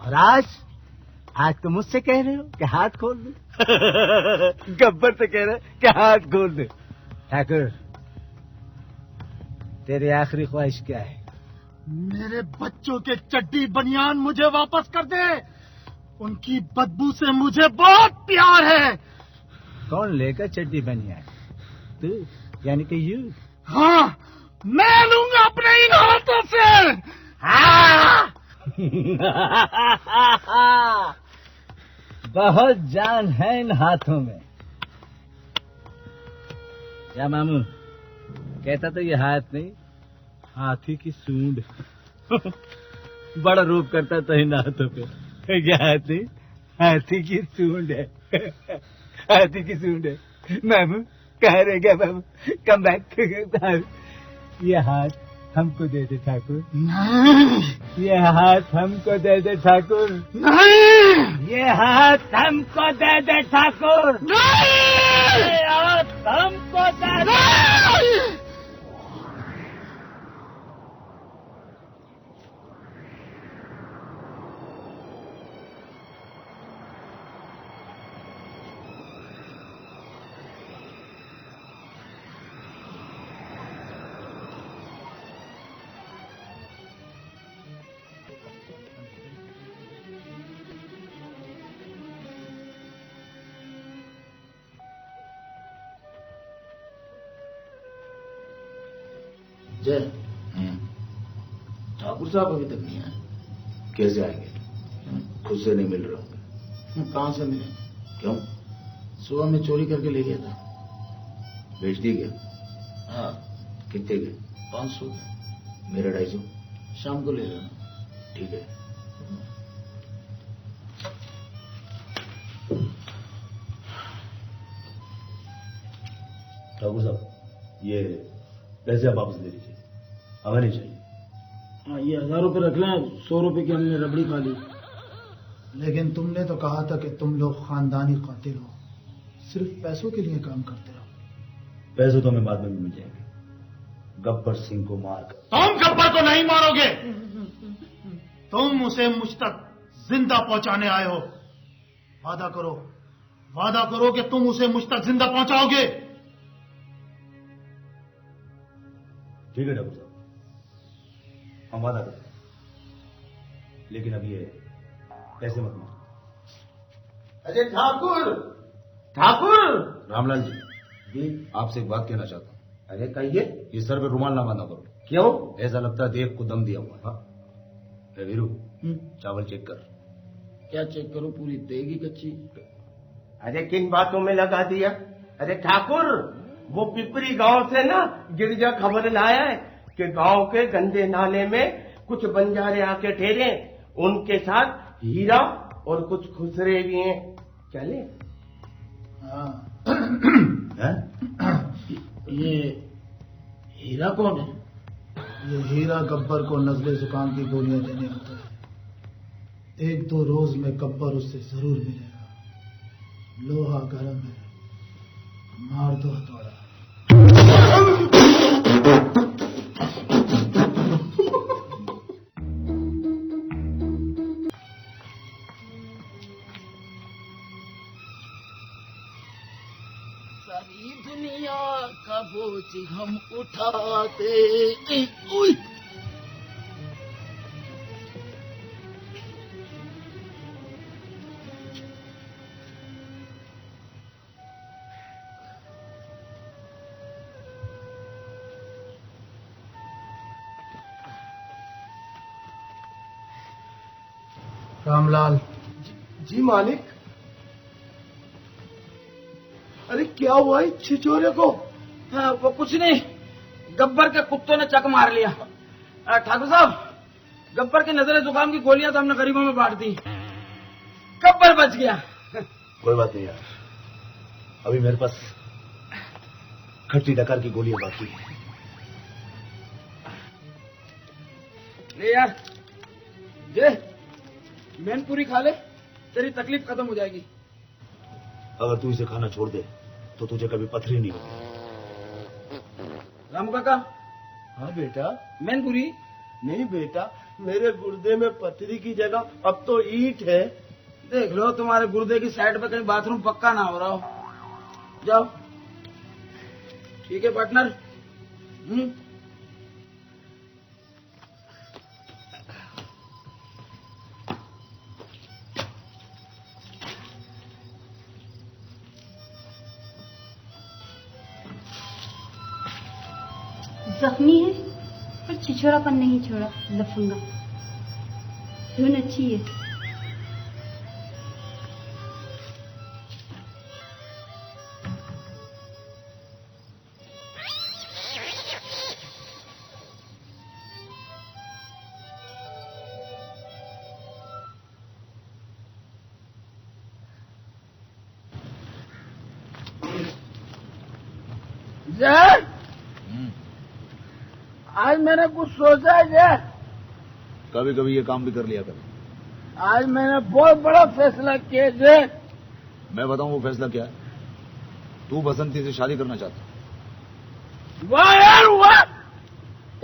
Speaker 11: और आज तुम मुझसे कह रहे हो कि हाथ खोल दो। गब्बर से कह रहे कि हाथ खोल दे। ठाकुर तेरी आखिरी ख्वाहिश क्या है?
Speaker 10: मेरे बच्चों के चड्डी बनियान मुझे वापस कर दे। उनकी बदबू से मुझे बहुत प्यार है।
Speaker 11: कौन लेगा चड्डी बनियान? तू यानी कि यू?
Speaker 10: हाँ, मैं लूंगा अपने इन हाथों से। हाँ।
Speaker 11: बहुत जान है इन हाथों में। क्या मामू कहता तो ये हाथ नहीं, हाथी की सूंड। बड़ा रूप करता तो इन हाथों पे। ये हाथी की सूंड है। हाथी की सूंड है। मामू कहाँ रह गया मामू? Come back. ये हाथ हमको दे दे ठाकुर।
Speaker 10: नहीं।
Speaker 11: ये हाथ हमको दे दे ठाकुर।
Speaker 10: नहीं।
Speaker 11: ये हाथ हमको दे दे ठाकुर।
Speaker 10: नहीं।
Speaker 11: ये हाथ हमको दे दे।
Speaker 5: जय, ठाकुर साहब अभी तक नहीं आए।
Speaker 13: कैसे आएंगे? खुद से नहीं मिल रहे होंगे।
Speaker 5: कहाँ से मिले?
Speaker 13: क्यों?
Speaker 5: सुबह में चोरी करके ले गया था।
Speaker 13: बेच दी क्या?
Speaker 5: हाँ।
Speaker 13: कितने के?
Speaker 5: 500।
Speaker 13: मेरा 250।
Speaker 5: शाम को ले लेना।
Speaker 13: ठीक है।
Speaker 14: ठाकुर साहब ये पैसे आप वापस दे दीजिए, हमें नहीं चाहिए।
Speaker 5: हाँ, ये 1000 रुपये रख लें। 100 रुपये की हमने रबड़ी खा ली।
Speaker 1: लेकिन तुमने तो कहा था कि तुम लोग खानदानी कातिल हो, सिर्फ पैसों के लिए काम करते हो।
Speaker 14: पैसे तो हमें बाद में भी मिल जाएंगे। गब्बर सिंह को मारकर।
Speaker 1: तुम गब्बर को नहीं मारोगे, तुम उसे मुझ तक जिंदा पहुंचाने आए हो। वादा करो कि तुम उसे मुझ तक जिंदा पहुंचाओगे।
Speaker 14: ठीक है ठाकुर साहब, हम वादा करते हैं, लेकिन अब ये पैसे मत मांगो।
Speaker 10: अरे ठाकुर
Speaker 14: रामलाल जी, आपसे एक बात कहना चाहता हूँ।
Speaker 10: अरे कहिए।
Speaker 14: ये सर पे रुमाल ना बांधा करो।
Speaker 10: क्यों?
Speaker 14: ऐसा लगता है देव को दम दिया हुआ है। ए वीरू, चावल चेक कर।
Speaker 5: क्या चेक करूं, पूरी देगी कच्ची।
Speaker 9: अरे किन बातों में लगा दिया? अरे ठाकुर, वो पिपरी गांव से ना गिरजा खबर लाया है कि गांव के गंदे नाले में कुछ बंजारे आके ठहरे, उनके साथ हीरा और कुछ खुसरे भी हैं। चले?
Speaker 5: ये हीरा कौन है?
Speaker 1: ये हीरा गब्बर को नजले जुकाम की गोलियां देने आता है। 1-2 रोज में गब्बर उससे जरूर मिलेगा। लोहा गर्म है, मार दो हथौड़ा।
Speaker 5: सारी दुनिया का बोझ हम उठाते। उई।
Speaker 1: रामलाल।
Speaker 10: जी मालिक। अरे क्या हुआ है छिछोरे को?
Speaker 5: हाँ, वो कुछ नहीं, गब्बर के कुत्तों ने चक मार लिया। ठाकुर साहब, गब्बर के नजरे जुकाम की गोलियां तो हमने गरीबों में बांट दी, गब्बर बच गया।
Speaker 14: कोई बात नहीं यार, अभी मेरे पास खट्टी डकार की गोलियां बाकी है।
Speaker 5: ले यार, दे, मैनपुरी खा ले, तेरी तकलीफ खत्म हो जाएगी।
Speaker 14: अगर तू इसे खाना छोड़ दे तो तुझे कभी पथरी नहीं होगी।
Speaker 5: रामू काका।
Speaker 10: हाँ बेटा।
Speaker 5: मैनपुरी?
Speaker 10: नहीं बेटा, मेरे गुर्दे में पथरी की जगह अब तो ईंट है।
Speaker 5: देख लो, तुम्हारे गुर्दे की साइड पे कहीं बाथरूम पक्का ना हो रहा हो। जाओ। ठीक है पार्टनर।
Speaker 15: जख्मी है पर छिछोरापन नहीं छोड़ा। लफंगा धुन अच्छी है।
Speaker 5: जय, आज मैंने कुछ सोचा है जय।
Speaker 14: कभी कभी ये काम भी कर लिया कर।
Speaker 5: आज मैंने बहुत बड़ा फैसला किया जय।
Speaker 14: मैं बताऊं वो फैसला क्या है? तू बसंती से शादी करना चाहता।
Speaker 5: वाह यार वाह,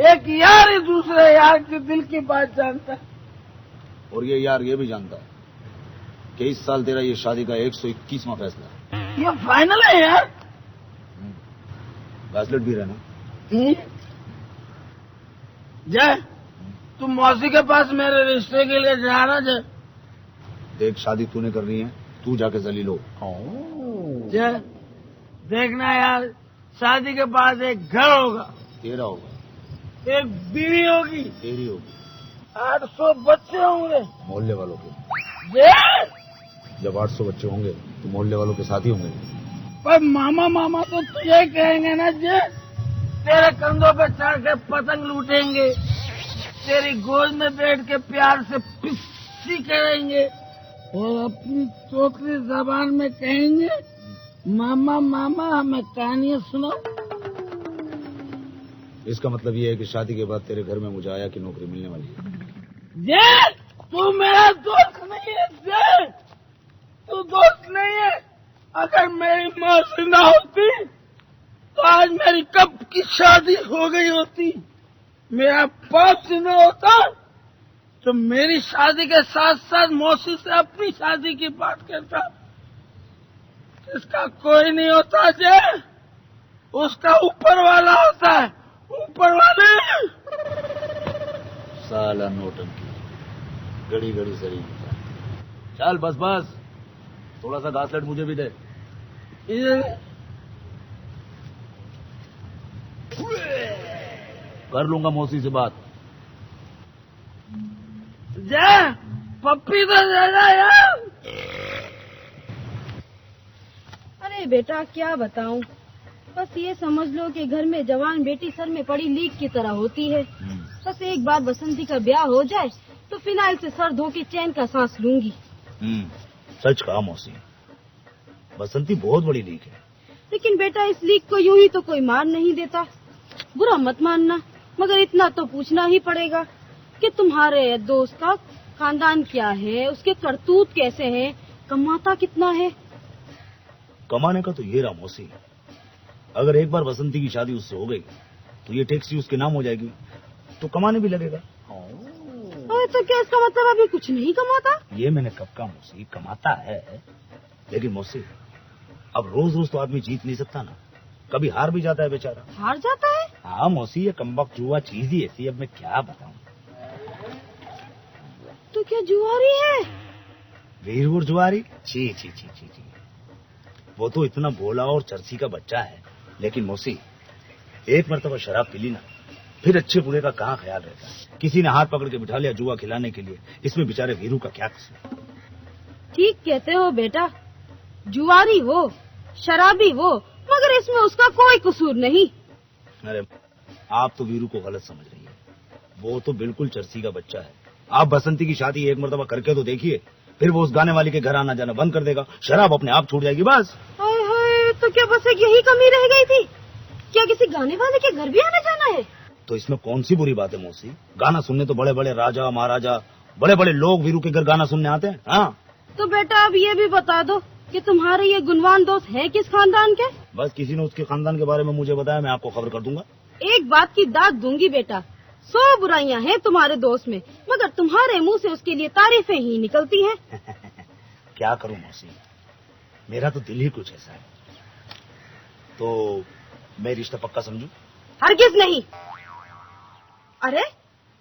Speaker 5: एक यार ही दूसरे यार के दिल की बात जानता है।
Speaker 14: और ये यार ये भी जानता है कि इस साल तेरा ये शादी का 121वां फैसला है।
Speaker 5: ये फाइनल है यार।
Speaker 14: ब्रेसलेट भी रहना।
Speaker 5: जय, तुम मौसी के पास मेरे रिश्ते के लिए जा रहा जय।
Speaker 14: देख, शादी तूने करनी है, तू जाके जलील हो।
Speaker 5: जय, देखना यार, शादी के बाद एक घर होगा।
Speaker 14: तेरा होगा।
Speaker 5: एक बीवी होगी।
Speaker 14: तेरी होगी।
Speaker 5: 800 बच्चे होंगे
Speaker 14: मोहल्ले वालों के।
Speaker 5: जय,
Speaker 14: जब 800 बच्चे होंगे तो मोहल्ले वालों के साथ ही होंगे।
Speaker 5: पर मामा मामा तो तुझे कहेंगे ना जय। तेरे कंधों पे चढ़ के पतंग लूटेंगे, तेरी गोद में बैठ के प्यार से पिस्सी करेंगे और अपनी चोखरी जबान में कहेंगे, मामा मामा हमें कहानियां सुनाओ।
Speaker 14: इसका मतलब ये है कि शादी के बाद तेरे घर में मुझे आया की नौकरी मिलने वाली है।
Speaker 5: जय, तू मेरा दोस्त नहीं है जय, तू दोस्त नहीं है। अगर मेरी मौसी ना होती तो आज मेरी कब आपकी शादी हो गई होती, मेरा बाप जिंदा होता, तो मेरी शादी के साथ साथ मौसी से अपनी शादी की बात करता। इसका कोई नहीं होता जे, उसका ऊपर वाला होता है, ऊपर वाले।
Speaker 13: साला नौटंकी, गड़ी गड़ी शरीर। चल बस बस, थोड़ा सा घासलेट मुझे भी दे। कर लूंगा मौसी से बात।
Speaker 5: जा पप्पी तो देगा यार।
Speaker 12: अरे बेटा क्या बताऊं, बस ये समझ लो कि घर में जवान बेटी सर में पड़ी लीक की तरह होती है। बस एक बार बसंती का ब्याह हो जाए तो फिनाइल से सर धो के चैन का सांस लूंगी।
Speaker 13: सच कहा मौसी, बसंती बहुत बड़ी लीक है।
Speaker 12: लेकिन बेटा इस लीक को यूं ही तो कोई मार नहीं देता। बुरा मत मानना, मगर इतना तो पूछना ही पड़ेगा कि तुम्हारे दोस्त का खानदान क्या है, उसके करतूत कैसे हैं, कमाता कितना है।
Speaker 13: कमाने का तो ये रहा मौसी, अगर एक बार बसंती की शादी उससे हो गई तो ये टैक्सी उसके नाम हो जाएगी, तो कमाने भी लगेगा।
Speaker 12: तो क्या इसका मतलब अभी कुछ नहीं कमाता?
Speaker 13: ये मैंने कब कहा मौसी, कमाता है। लेकिन मौसी अब रोज रोज तो आदमी जीत नहीं सकता ना, कभी हार भी जाता है बेचारा।
Speaker 12: हार जाता है?
Speaker 13: हाँ मौसी, ये कमबख्त जुआ चीज ही ऐसी, अब मैं क्या बताऊं।
Speaker 12: तो क्या जुआरी है?
Speaker 13: वीरपुर जुआरी? छी छी छी छी छी, वो तो इतना भोला और चरसी का बच्चा है। लेकिन मौसी एक मर्तबा शराब पी ली ना, फिर अच्छे बुरे का कहाँ ख्याल रहता है। किसी ने हाथ पकड़ के बिठा लिया जुआ खिलाने के लिए, इसमें बेचारे वीरू का क्या कसूर।
Speaker 12: ठीक कहते हो बेटा, जुआरी हो शराबी हो, मगर इसमें उसका कोई कसूर नहीं।
Speaker 13: अरे आप तो वीरू को गलत समझ रही है, वो तो बिल्कुल चरसी का बच्चा है। आप बसंती की शादी एक मर्तबा करके तो देखिए, फिर वो उस गाने वाली के घर आना जाना बंद कर देगा, शराब अपने आप छूट जाएगी बस।
Speaker 12: हाय हाय, तो क्या बस एक यही कमी रह गई थी? क्या किसी गाने वाले के घर भी आना जाना है?
Speaker 13: तो इसमें कौन सी बुरी बात है मौसी, गाना सुनने तो बड़े बड़े राजा महाराजा, बड़े बड़े लोग वीरू के घर गाना सुनने आते हैं। हाँ
Speaker 12: तो बेटा अब ये भी बता दो कि तुम्हारे ये गुणवान दोस्त है किस खानदान के?
Speaker 13: बस किसी ने उसके खानदान के बारे में मुझे बताया, मैं आपको खबर कर दूंगा।
Speaker 12: एक बात की दाद दूंगी बेटा, 100 बुराइयां हैं तुम्हारे दोस्त में, मगर तुम्हारे मुंह से उसके लिए तारीफें ही निकलती हैं।
Speaker 13: क्या करूं मौसी, मेरा तो दिल ही कुछ ऐसा है। तो मैं रिश्ता पक्का समझूं?
Speaker 12: हरगिज नहीं। अरे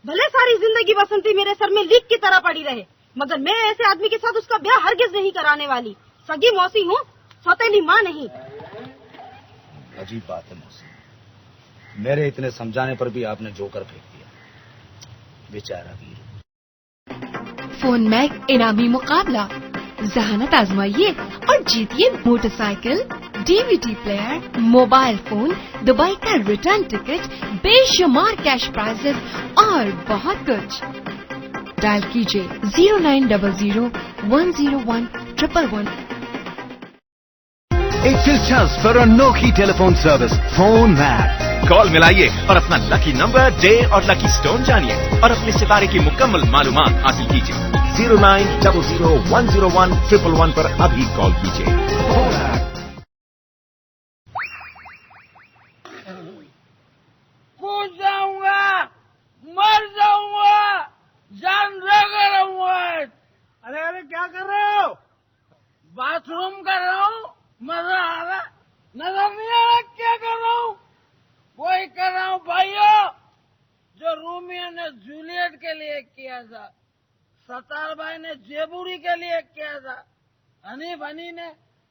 Speaker 12: भले सारी जिंदगी बसंती मेरे सर में लीक की तरह पड़ी रहे, मगर मैं ऐसे आदमी के साथ उसका ब्याह हरगिज नहीं कराने वाली। सगी मौसी हूँ, सौतेली माँ नहीं।
Speaker 13: अजीब बात है मौसी, मेरे इतने समझाने पर भी आपने जोकर फेंक दिया, बेचारा वीरू।
Speaker 16: फोन मैग इनामी मुकाबला, जहानत आजमाइए और जीतिए motorcycle, DVD player, mobile phone, Dubai का रिटर्न टिकट, बेशुमार कैश प्राइजेस और बहुत कुछ। डायल कीजिए 0900-101-111।
Speaker 17: It's his chance for अनोखी telephone service phone mag. Call मिलाइए और अपना लकी नंबर, डे और लकी स्टोन जानिए और अपने सितारे की मुकम्मल मालूमात हासिल कीजिए। 0900-101-111 पर अभी कॉल कीजिए।
Speaker 5: कूद जाऊंगा, मर जाऊंगा, जान लेकर रहूंगा। अरे अरे क्या कर रहे हो? बाथरूम कर रहा हूँ, मजा आ रहा, नजर नहीं आ रहा क्या कर रहा हूँ? वही कर रहा हूँ भाइयों जो रोमियो ने जूलियट के लिए किया था, सतार भाई ने जेबूरी के लिए किया था, हनीफ हनी ने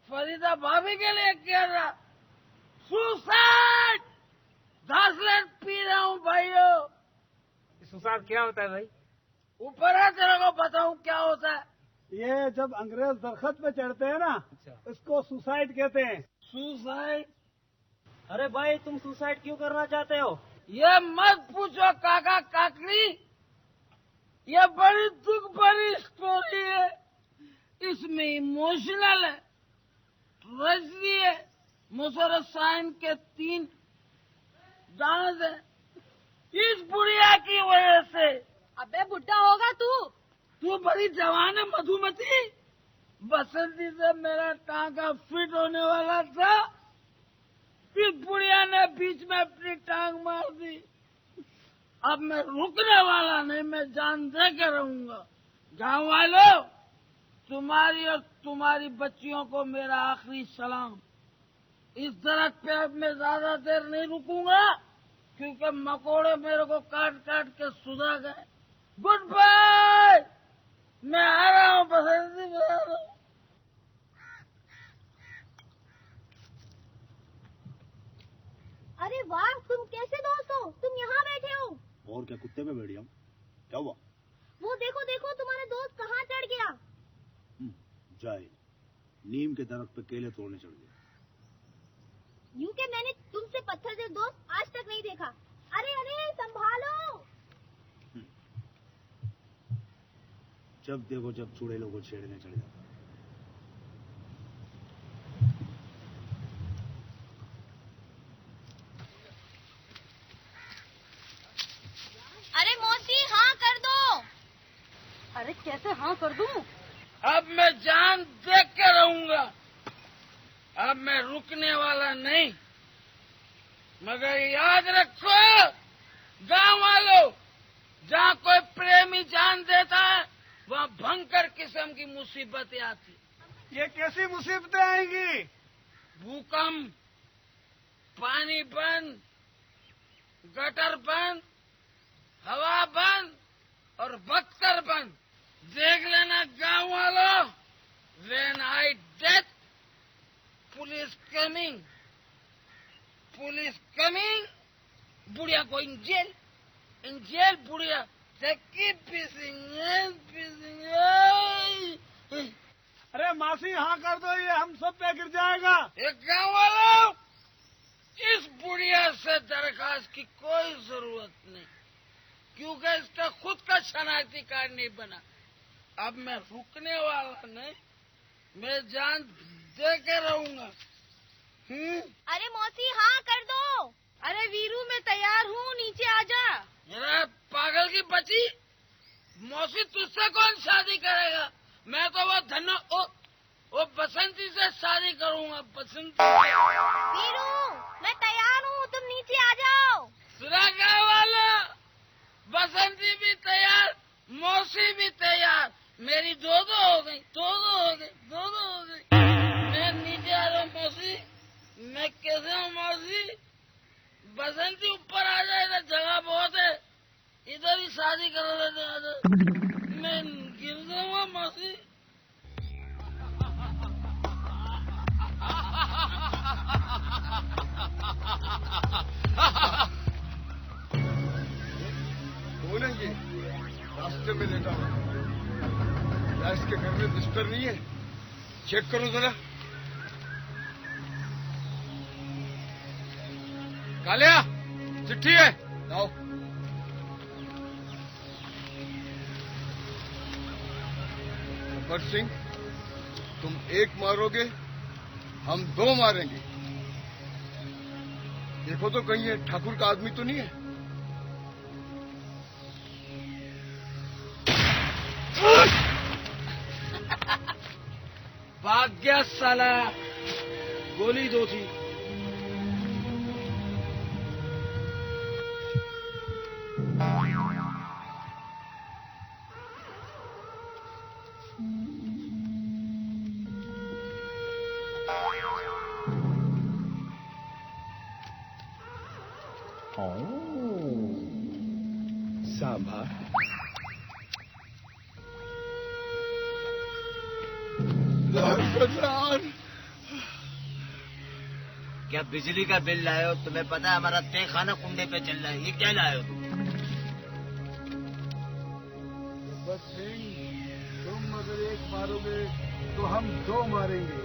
Speaker 5: फरीदा भाभी के लिए किया था। सुसाइड! 10 लीटर पी रहा हूँ भाइयों।
Speaker 3: सुसाइड क्या होता है भाई?
Speaker 5: ऊपर है, तेरे को बताऊं क्या होता है?
Speaker 2: ये जब अंग्रेज दरख्त पे चढ़ते हैं ना, इसको सुसाइड कहते हैं।
Speaker 5: सुसाइड?
Speaker 3: अरे भाई तुम सुसाइड क्यों करना चाहते हो?
Speaker 5: ये मत पूछो काका काकड़ी, ये बड़ी दुख भरी स्टोरी है। इसमें इमोशनल है, ट्रेजेडी है, मुसरत साइन के 3 डांस है इस बुढ़िया की वजह से।
Speaker 12: अबे बुढ़ा होगा तू
Speaker 5: बड़ी जवान है मधुमती। बसंती से मेरा टांका फिट होने वाला था, इस बुढ़िया ने बीच में अपनी टांग मार दी। अब मैं रुकने वाला नहीं, मैं जान दे के रहूंगा। गाँव वालों, तुम्हारी और तुम्हारी बच्चियों को मेरा आखिरी सलाम। इस दरख्त पे अब मैं ज्यादा देर नहीं रुकूंगा, क्योंकि मकोड़े मेरे को काट काट के सुधा गए। गुड बाय, मैं आ रहा हूँ बसंती, मैं आ रहा हूँ।
Speaker 8: अरे वाह, तुम कैसे दोस्त हो? तुम यहाँ बैठे हो?
Speaker 14: और क्या, कुत्ते पे बैठ जाऊं? क्या हुआ?
Speaker 8: वो देखो देखो, तुम्हारा दोस्त कहाँ चढ़ गया।
Speaker 14: जाए, नीम के दरख्त पे केले तोड़ने चढ़ गया।
Speaker 8: यूं के मैंने तुमसे पत्थर से दोस्त आज तक नहीं देखा। अरे अरे, संभालो।
Speaker 14: जब देखो जब चुड़ैलों को छेड़ने चढ़ जाता।
Speaker 8: अरे मौसी, हाँ कर दो।
Speaker 12: अरे कैसे हाँ कर दूं?
Speaker 5: अब मैं जान देख के रहूंगा। अब मैं रुकने वाला नहीं। मगर याद रखो गांव वालों, जहाँ कोई प्रेमी जान देता है वहाँ भयंकर किस्म की मुसीबतें आती।
Speaker 2: ये कैसी मुसीबतें आएंगी?
Speaker 5: भूकंप, पानी बंद, गटर बंद, हवा बंद और बख्तर बंद। देख लेना गांव वालों, when I death, police coming, बुढ़िया को in jail, बुढ़िया they keep pissing.
Speaker 2: अरे मासी, हाँ कर दो, ये हम सब पे गिर जाएगा।
Speaker 5: एक गांव वालों, इस बुढ़िया से दरखास्त की कोई जरूरत नहीं, क्योंकि इसका खुद का शनाख्ती कार्ड नहीं बना। अब मैं रुकने वाला नहीं, मैं जान दे के रहूंगा।
Speaker 8: अरे मौसी, हाँ कर दो।
Speaker 12: अरे वीरू, मैं तैयार हूँ, नीचे आजा।
Speaker 5: मेरा पागल की बच्ची, मौसी तुझसे कौन शादी करेगा? मैं तो वो बसंती से शादी करूंगा, बसंती।
Speaker 8: वीरू, मैं तैयार हूँ, तुम नीचे आ जाओ।
Speaker 5: सुना गाँव वाला, बसंती भी तैयार, मौसी भी तैयार, मेरी दो हो गई। मैं नीचे आ रहा हूँ मौसी, मैं कैसे हूँ मौसी? बसंती ऊपर आ जाए, इधर जगह बहुत है, इधर ही शादी कर लेते। मैं गिर जाऊंगा मौसी।
Speaker 10: कौन है ये? रास्ते में लेटा हुआ, क्या इसके घर में बिस्तर नहीं है? चेक करो जरा। कालिया, चिट्ठी है, लाओ। गब्बर सिंह, तुम एक मारोगे, हम दो मारेंगे। देखो तो कहीं ये ठाकुर का आदमी तो नहीं है?
Speaker 5: भाग गया साला, गोली दो थी।
Speaker 10: सांभा,
Speaker 11: क्या बिजली का बिल लाए हो? तुम्हें पता है हमारा तय खाना कुंडे पे चल रहा है, ये क्या लाए हो तुम?
Speaker 2: गब्बर सिंह, तुम अगर एक मारोगे तो हम दो मारेंगे।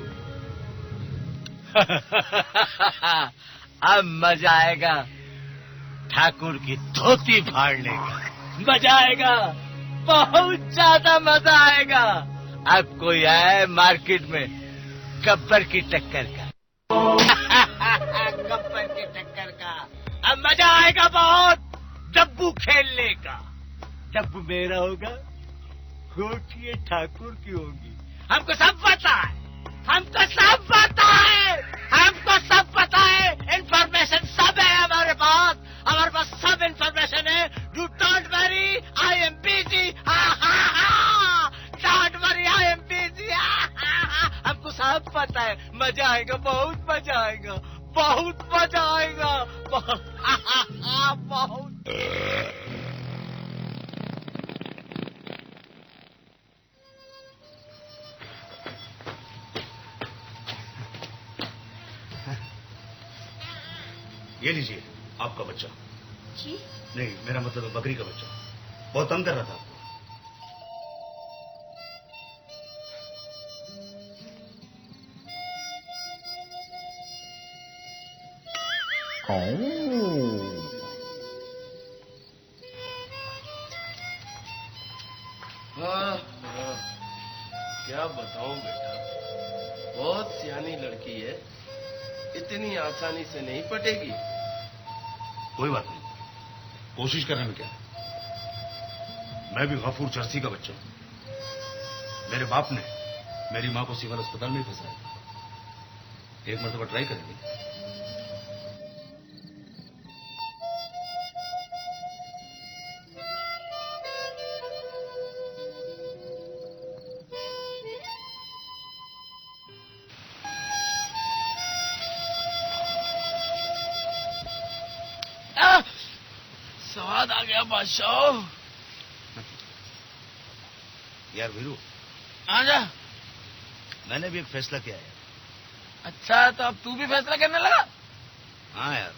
Speaker 11: अब मजा आएगा ठाकुर की धोती फाड़ने का। मजा आएगा, बहुत ज्यादा मजा आएगा। अब कोई आए मार्केट में गब्बर की टक्कर का। गब्बर की टक्कर का अब मजा आएगा बहुत। डब्बू खेलने का। डब्बू मेरा होगा, गोटियां ठाकुर की होगी। हमको सब पता है, हमको सब पता है, हमको सब पता है।
Speaker 6: इंफॉर्मेशन सब है हमारे पास सब इंफॉर्मेशन है। You don't worry, I am busy. Don't worry, I am busy. हमको सब पता है। मजा आएगा, बहुत मजा आएगा, बहुत मजा आएगा, बहुत।
Speaker 13: ये लीजिए आपका बच्चा।
Speaker 15: जी?
Speaker 13: नहीं, मेरा मतलब है बकरी का बच्चा। बहुत तंग कर रहा था
Speaker 9: क्या बताऊं बेटा, बहुत सियानी लड़की है, इतनी आसानी से नहीं पटेगी।
Speaker 13: कोई बात नहीं, कोशिश करने में क्या है। मैं भी गफूर चरसी का बच्चा हूं। मेरे बाप ने मेरी मां को सिविल अस्पताल में फंसाया। एक मरतबा ट्राई करेंगे।
Speaker 3: स्वाद आ गया बादशाह।
Speaker 13: यार वीरू,
Speaker 3: आजा।
Speaker 13: मैंने भी एक फैसला किया है।
Speaker 3: अच्छा, तो अब तू भी फैसला करने लगा?
Speaker 13: हाँ यार,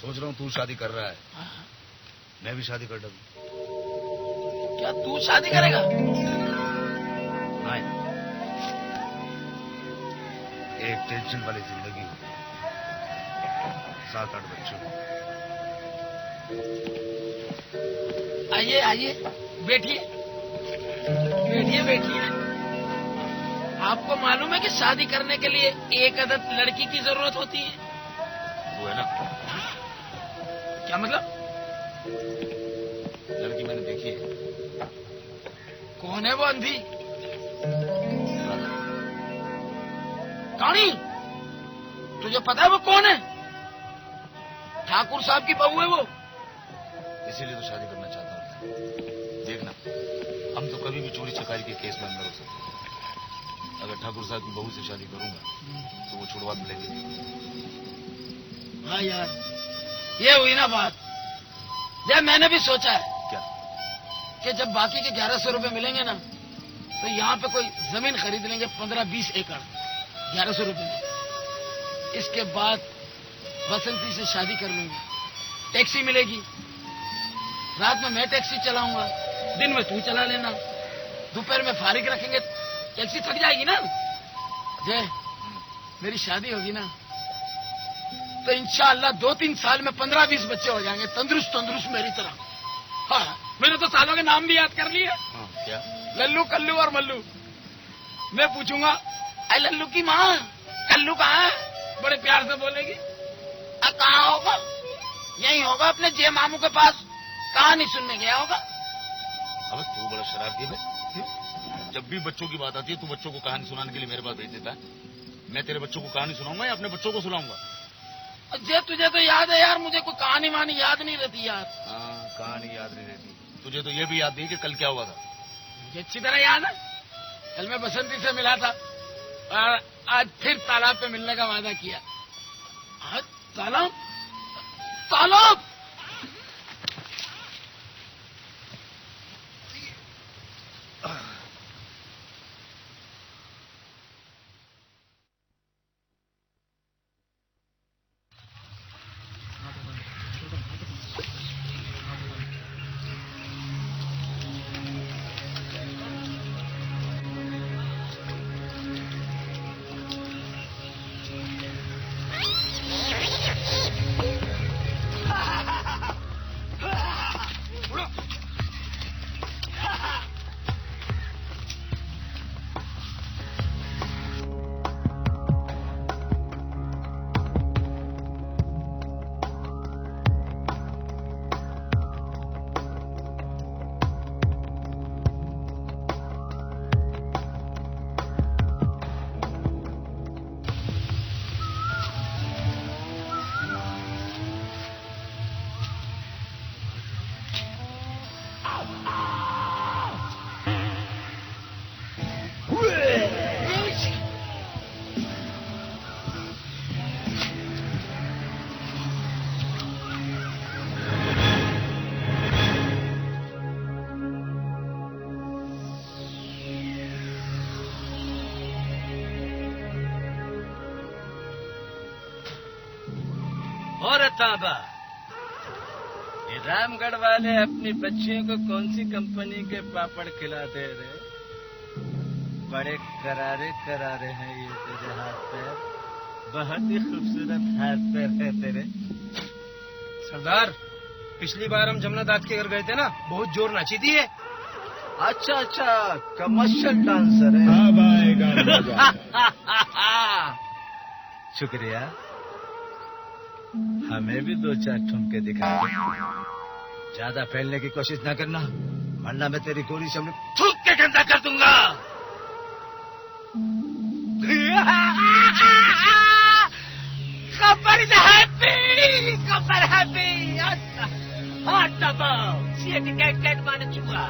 Speaker 13: सोच रहा हूँ तू शादी कर रहा है, मैं भी शादी कर डालूं।
Speaker 3: क्या तू शादी करेगा?
Speaker 13: हाँ यार, एक टेंशन वाली जिंदगी, 7-8 बच्चे।
Speaker 3: आइए आइए, बैठिए बैठिए बैठिए। आपको मालूम है कि शादी करने के लिए एक अदद लड़की की जरूरत होती है?
Speaker 13: वो है ना।
Speaker 3: क्या मतलब?
Speaker 13: लड़की मैंने देखी है।
Speaker 3: कौन है वो अंधी? कहानी तुझे पता है वो कौन है? ठाकुर साहब की बहू है वो।
Speaker 13: इसीलिए तो शादी करना चाहता हूँ। देखना, हम तो कभी भी चोरी चकारी के केस में अंदर हो सकते हैं। अगर ठाकुर साहब की बहू से शादी करूंगा तो वो छुड़वा मिलेगी।
Speaker 3: हाँ यार, ये हुई ना बात। यार मैंने भी सोचा है।
Speaker 13: क्या?
Speaker 3: कि जब बाकी के 1100 रुपए मिलेंगे ना, तो यहाँ पे कोई जमीन खरीद लेंगे 15-20 एकड़ 1100 रुपए में। इसके बाद बसंती से शादी कर लूंगा। टैक्सी मिलेगी, रात में मैं टैक्सी चलाऊंगा, दिन में तू चला लेना। दोपहर में फारिग रखेंगे, टैक्सी थक जाएगी ना। जय, मेरी शादी होगी ना तो इंशाअल्लाह 2-3 साल में 15-20 बच्चे हो जाएंगे, तंदुरुस्त तंदुरुस्त मेरी तरह। हाँ, मैंने तो सालों के नाम भी याद कर लिए।
Speaker 13: क्या?
Speaker 3: लल्लू, कल्लू और मल्लू। मैं पूछूंगा, अरे लल्लू की माँ कल्लू कहाँ है? बड़े प्यार से बोलेगी, कहाँ होगा? यही होगा अपने जे मामू के पास, कहानी सुनने गया होगा।
Speaker 13: अब तू बड़ा शरारती है। जब भी बच्चों की बात आती है तू बच्चों को कहानी सुनाने के लिए मेरे पास भेज देता है। मैं तेरे बच्चों को कहानी सुनाऊंगा या अपने बच्चों को सुनाऊंगा?
Speaker 3: जे तुझे तो याद है यार, मुझे कोई कहानी वानी याद नहीं रहती यार।
Speaker 13: हाँ, कहानी याद नहीं रहती। तुझे तो ये भी याद नहीं कि कल क्या हुआ था।
Speaker 3: मुझे अच्छी तरह याद है। कल मैं बसंती से मिला था और आज फिर तालाब पे मिलने का वादा किया। आज तालाब तालाब तांबा, ये रामगढ़ वाले अपनी बच्चियों को कौन सी कंपनी के पापड़ खिलाते रहे? बड़े करारे करारे हैं ये तेरे हाथ पैर, बहुत ही खूबसूरत हाथ पैर है तेरे।
Speaker 18: सरदार, पिछली बार हम जमुना दाद के घर गए थे ना, बहुत जोर नाची थी ये।
Speaker 3: अच्छा अच्छा, कमर्शियल डांसर है। शुक्रिया, हमें भी 2-4 ठुमके दिखा दो। ज्यादा फैलने की कोशिश ना करना, वरना मैं तेरी गोली से थूक के गंदा कर दूंगा। Copper is happy! Copper happy! Hot double! See if you can get mana chua.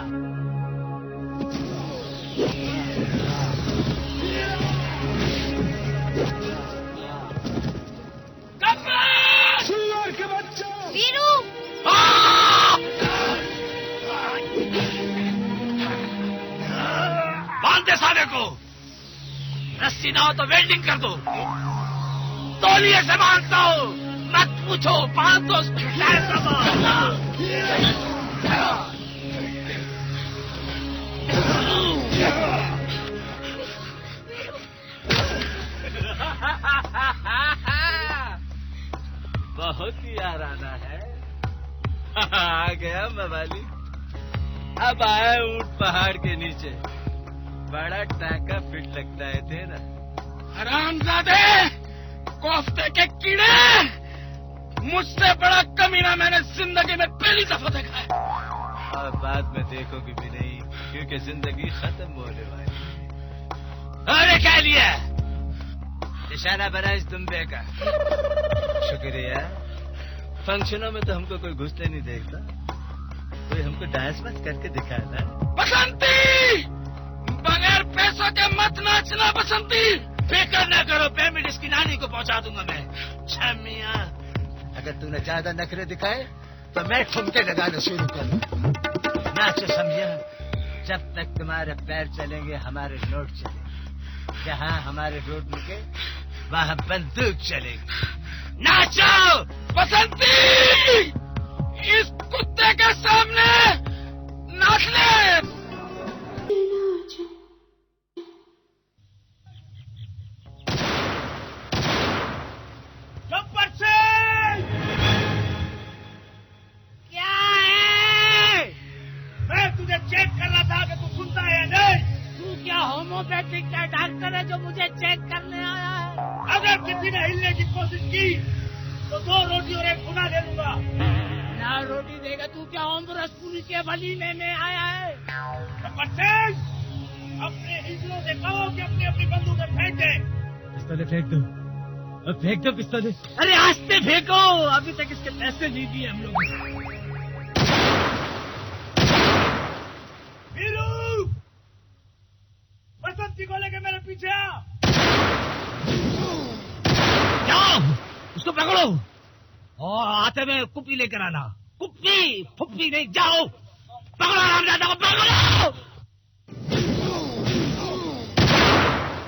Speaker 3: Copper!
Speaker 10: सुअर के बच्चा!
Speaker 8: वीरू!
Speaker 3: बांध दे साले को! रस्सी ना हो तो वेल्डिंग कर दो। तौलिए से बांधता हूँ, मत पूछो, बांध दो उसको। बहुत ही आराना है। आ गया मवाली। अब आया ऊंट पहाड़ के नीचे, बड़ा टाका फिट लगता है तेरा।
Speaker 5: हरामजादे, कोफ्ते के कीड़े, मुझसे बड़ा कमीना मैंने जिंदगी में पहली दफा देखा है।
Speaker 3: और बाद में देखोगे भी नहीं, क्योंकि जिंदगी खत्म होने वाली है। अरे क्या लिया? निशाना बना इस दुम्बे का। शुक्रिया। फंक्शनों में तो हमको कोई घुसने नहीं देता, कोई हमको डांस मत करके दिखाना।
Speaker 5: बसंती, बगैर पैसों के मत नाचना बसंती।
Speaker 3: फिक्र न करो, पेमेंट इसकी नानी को पहुंचा दूंगा मैं। छमिया, अगर तूने ज्यादा नखरे दिखाए तो मैं ठुमके लगाना शुरू करूँ। नाचो समझिया, जब तक तुम्हारे पैर चलेंगे हमारे नोट चलेंगे। जहाँ हमारे रोड रुके वहाँ बंदूक चलेगी। नाचो
Speaker 5: बसंती, इस कुत्ते के सामने नाच ले।
Speaker 3: गब्बर सिंह, क्या है? मैं तुझे चेक कर रहा था कि तू सुनता है या नहीं। तू क्या होम्योपैथिक का डॉक्टर है जो मुझे चेक करने आया है? अगर किसी ने हिलने की कोशिश की तो 2 रोटी और 1 गुना दे दूंगा। ना रोटी देगा, तू क्या ओमरसपुरी के वलीमे में आया है? गब्बर सिंह, अपने हिजड़ों से कहो कि अपनी अपनी बंदूकें फेंक दे। पिस्तौलें फेंक दो, फेंक दो पिस्तौलें। अरे आस्ते फेंको, अभी तक इसके पैसे नहीं दिए हम लोग। वीरू, बसंती को लेके मेरे पीछे आ। जाओ, उसको पकड़ो और आते में कुप्पी लेकर आना। कुप्पी फुप्पी नहीं, जाओ पकड़ो रामजादा को, पकड़ो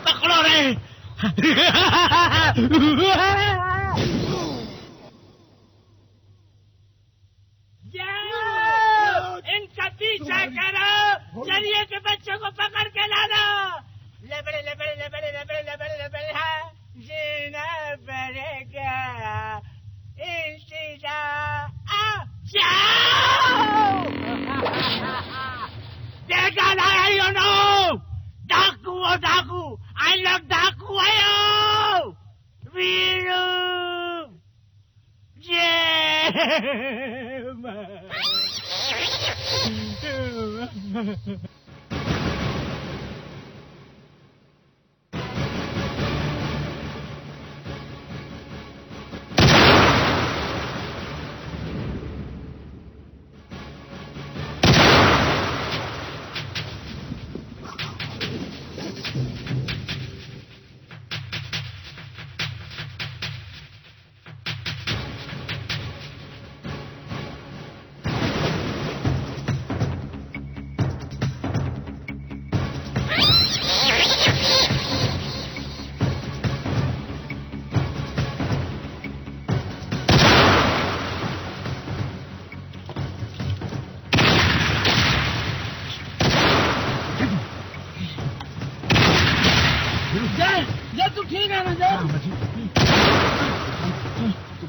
Speaker 3: पकड़ो रे। इनका पीछा करो, चलिए के बच्चों को पकड़ के लाना। लेबड़े लेबड़े लेबड़े लेबड़े लेबड़े लेबड़े है, जीना पड़ेगा। देखा ना आयो नो, डाकू हो डाकू, आई लोग डाकू आयो। वीरू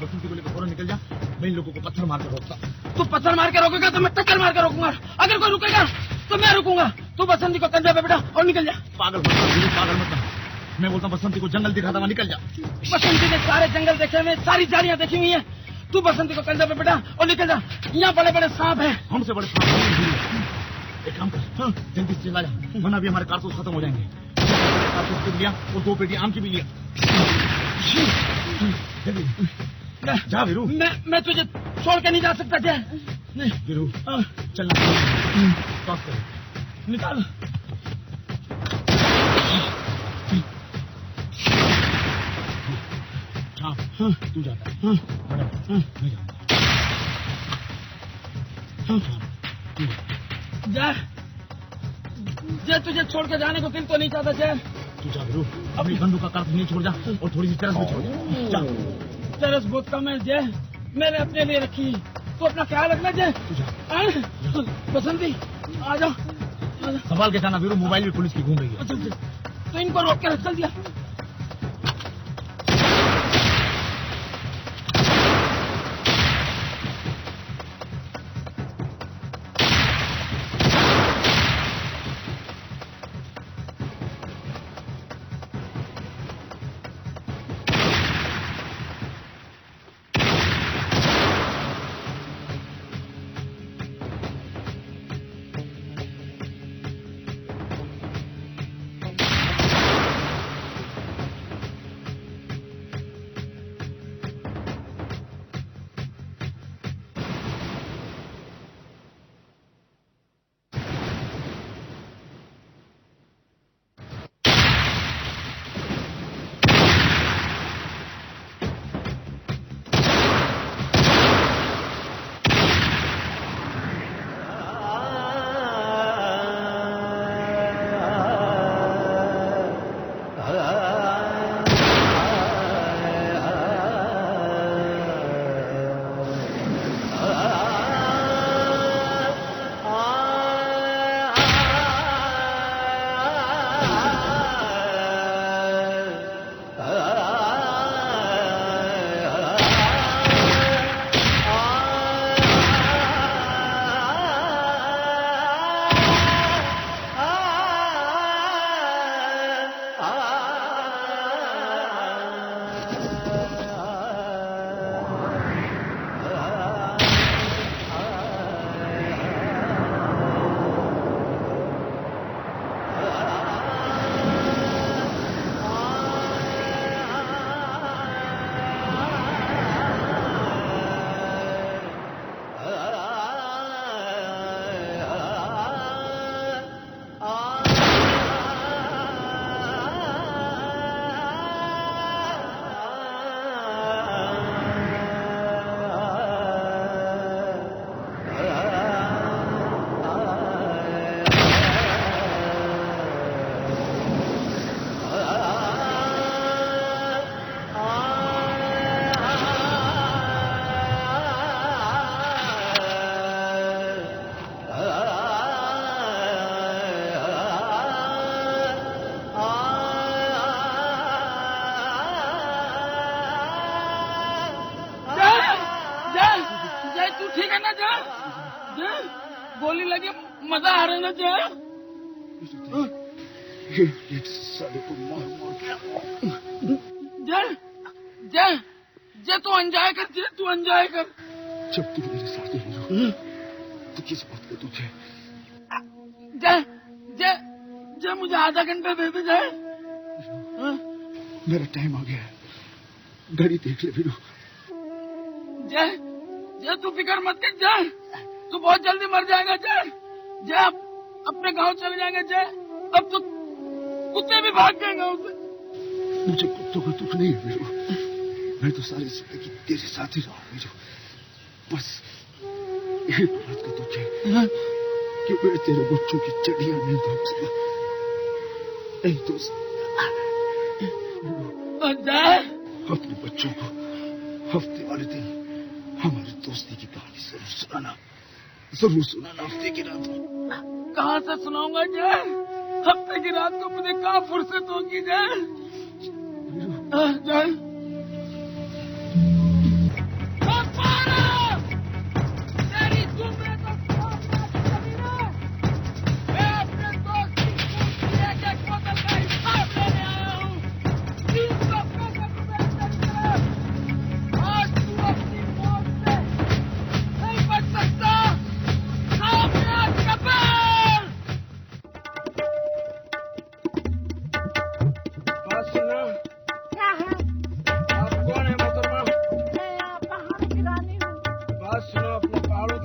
Speaker 13: बसंती को लेकर फौरन निकल जा, मैं इन लोगों को पत्थर मार कर रोकता।
Speaker 3: तू पत्थर मार के रोकेगा तो मैं टक्कर मार के रोकूंगा। अगर कोई रुकेगा तो मैं रुकूंगा। तू बसंती को कंधे पे बिठा और निकल जा।
Speaker 13: पागल मत वीरू, पागल मत। मैं बोलता हूँ बसंती को जंगल दिखाता हुआ निकल जा।
Speaker 3: बसंती ने सारे जंगल देखे हुए, सारी झाड़ियां देखी हुई है। तू बसंती को कंधे पे बिठा और निकल जा। यहाँ बड़े बड़े सांप है।
Speaker 13: हमसे बड़े सांप नहीं। एक काम कर, जल्दी से चला जा, वरना भी हमारे कारतूस खत्म हो जाएंगे। कारतूस भी लिया और 2 पेटी आम की भी लिया। जा वीरू।
Speaker 3: मैं तुझे छोड़ के नहीं जा सकता। जय
Speaker 13: वीरू चलना, पास कर,
Speaker 3: निकाल।
Speaker 13: हाँ तू जाता है। मैं जाऊंगा।
Speaker 3: जय तुझे छोड़ के जाने को दिल तो नहीं चाहता। जय
Speaker 13: तू जा वीरू, अपनी बंदूक का कार्त नहीं छोड़ जा और थोड़ी सी चरस भी छोड़ जा।
Speaker 3: चरस बहुत कम है जय, मैंने अपने लिए रखी। तो अपना ख्याल रखना जय। बसंती आ जाओ।
Speaker 13: संभाल के जाना वीरू, मोबाइल भी पुलिस की घूम रही है।
Speaker 3: तो इनको रोक के रख चल दिया। गोली लगी, मजा आ रहा है ना जय?
Speaker 10: साले को मार मार
Speaker 3: जय जय जय तू एंजॉय कर, जय तू एंजॉय कर।
Speaker 10: जब तू मेरे साथ ही हो तो किस बात का तुझे?
Speaker 3: जय जय जय मुझे आधा घंटा दे दे जय।
Speaker 10: मेरा टाइम आ गया है, घड़ी देख ले वीरू।
Speaker 3: जय जय तू फिक्र मत कर जय, तू बहुत जल्दी मर जाएगा जय। जय अपने गांव चले जाएंगे जय, अब तो कुत्ते भी भाग गए गांव से।
Speaker 10: मुझे कुत्तों का दुख नहीं है वीरू, मैं तो सारी जिंदगी तेरे साथ ही रहा वीरू। बस यही बात का दुख है कि मैं तेरे बच्चों की चढ़िया नहीं भाग सका। नहीं तो
Speaker 3: जय
Speaker 10: अपने बच्चों को हफ्ते वाले दिन हमारी दोस्ती की कहानी जरूर सुनाना हफ्ते की रात को।
Speaker 3: कहाँ से सुनाऊंगा जय? हफ्ते की रात को मुझे कहाँ फुर्सत होगी जय? जय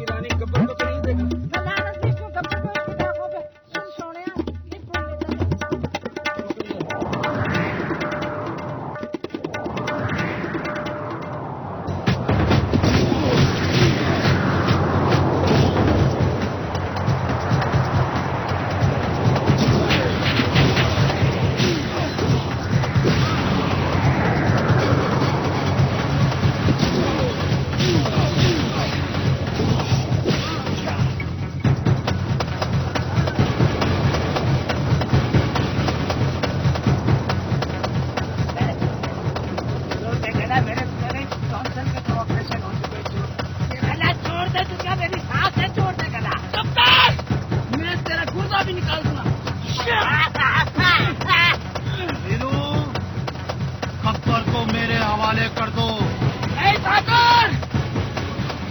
Speaker 3: की रानी गब्बर को तो नहीं देखा।
Speaker 5: लानत विष्णु गब्बर को इसकी आंखों पे सुन सोने ये फोन लेता
Speaker 1: गब्बर को मेरे हवाले कर दो।
Speaker 3: ए ठाकुर,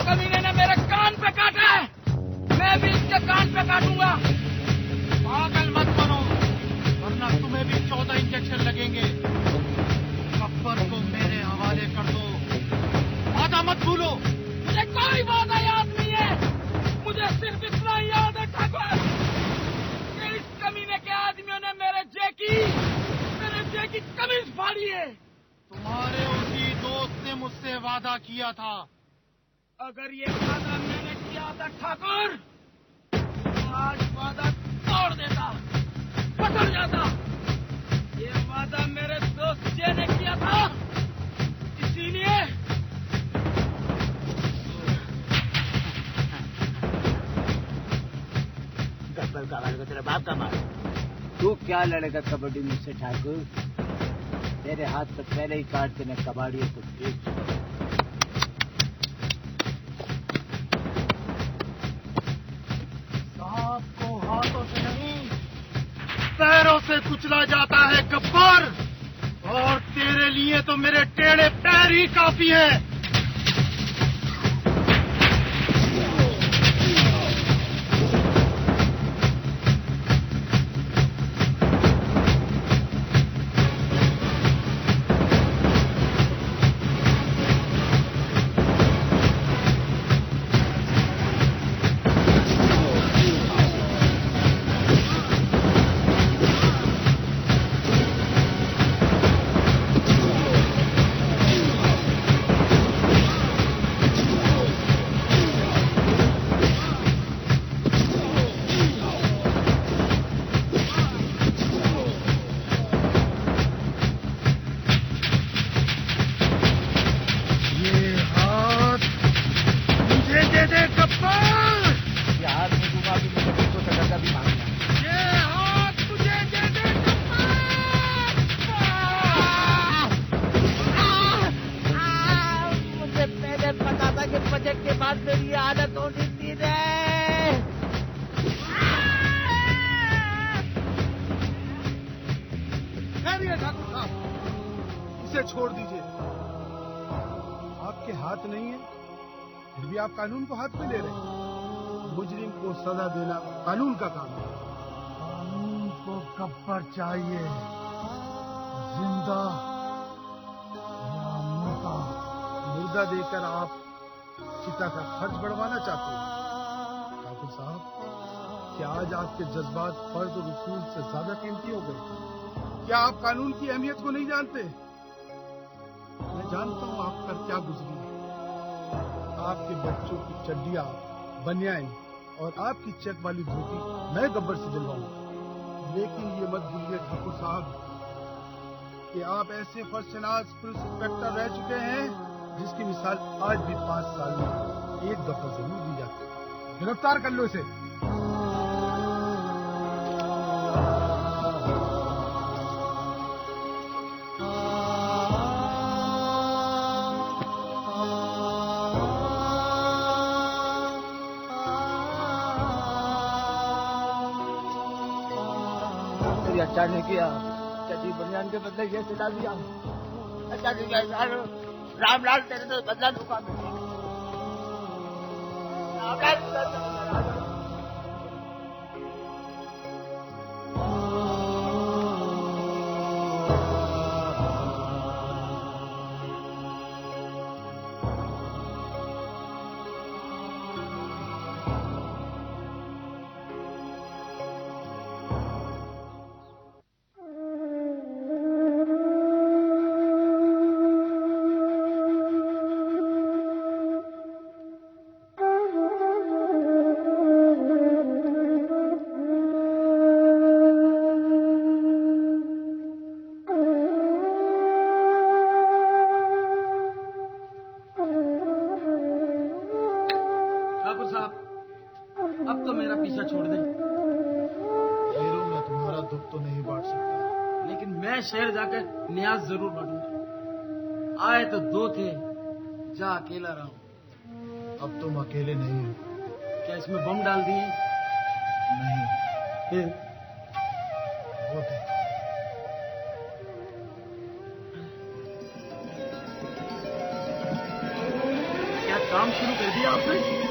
Speaker 3: कमीने ने मेरे कान पे काटा है, मैं भी इसके कान पे काटूंगा।
Speaker 1: पागल मत बनो, वरना तुम्हें भी 14 इंजेक्शन लगेंगे। गब्बर को मेरे हवाले कर दो, वादा मत भूलो।
Speaker 3: मुझे कोई वादा याद नहीं है, मुझे सिर्फ इतना ही याद है ठाकुर कि इस कमीने के आदमियों ने मेरे जेकी कमीज फाड़ी है।
Speaker 1: तुम्हारे उसी दोस्त ने मुझसे वादा किया था।
Speaker 3: अगर ये वादा मैंने किया था ठाकुर, तो आज वादा तोड़ देता, पकड़ जाता। ये वादा मेरे दोस्त जे ने किया था, इसीलिए
Speaker 11: गब्बर का वाले को तेरा बाप का मार। तू क्या लड़ेगा कबड्डी मुझसे ठाकुर? तेरे हाथ तो पहले ही काट के मैं कबाड़ी को बेच चुका।
Speaker 1: सांप को हाथों से नहीं, पैरों से कुचला जाता है गब्बर, और तेरे लिए तो मेरे टेढ़े पैर ही काफी है।
Speaker 5: बजट के बाद मेरी आदत होनी थी रे।
Speaker 2: ठाकुर साहब, इसे छोड़ दीजिए। आपके हाथ नहीं है, फिर भी आप कानून को हाथ में ले रहे हैं। मुजरिम को सजा देना कानून का काम है।
Speaker 1: कानून को गब्बर चाहिए, जिंदा या मुर्दा।
Speaker 2: मुर्दा देकर आप चिता का खर्च बढ़वाना चाहते हैं। ठाकुर साहब, क्या आज आपके जज्बात फर्ज और उसूल से ज्यादा कीमती हो गए? क्या आप कानून की अहमियत को नहीं जानते? मैं जानता हूं आप पर क्या गुजरी है। आपके बच्चों की चड्डियां, बनियान और आपकी चेक वाली धोती मैं गब्बर से दिलवाऊंगा। लेकिन ये मत भूलिए ठाकुर साहब कि आप ऐसे फर्शनाज पुलिस इंस्पेक्टर रह चुके हैं जिसकी मिसाल आज भी 5 साल में एक दफा जरूर दी जाती है। गिरफ्तार कर लो इसे।
Speaker 11: अच्छा नहीं किया, चची बनियान के बदले ये सिला दिया। अच्छा नहीं किया रामलाल, तेरे तो बदला धोखा में।
Speaker 5: ठाकुर साहब, अब तो मेरा पीछा छोड़ दें।
Speaker 1: वीरू, मैं तुम्हारा दुख तो नहीं बांट सकता,
Speaker 5: लेकिन मैं शहर जाकर न्याज जरूर बांटूंगा। आए तो 2 थे, जा अकेला रहा हूं।
Speaker 1: अब तुम अकेले नहीं हो।
Speaker 5: क्या इसमें बम डाल दिए?
Speaker 1: नहीं।
Speaker 5: फिर
Speaker 1: वो देखो।
Speaker 5: क्या काम शुरू कर दिया आपने?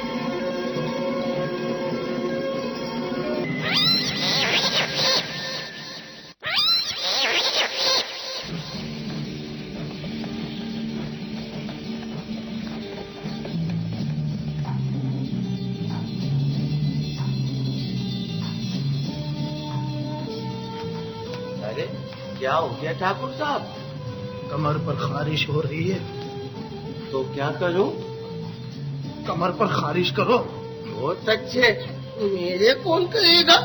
Speaker 9: अरे क्या हो गया ठाकुर साहब?
Speaker 1: कमर पर खारिश हो रही है।
Speaker 9: तो क्या करूं?
Speaker 1: कमर पर खारिश करो।
Speaker 9: बहुत अच्छे, मेरे कौन करेगा?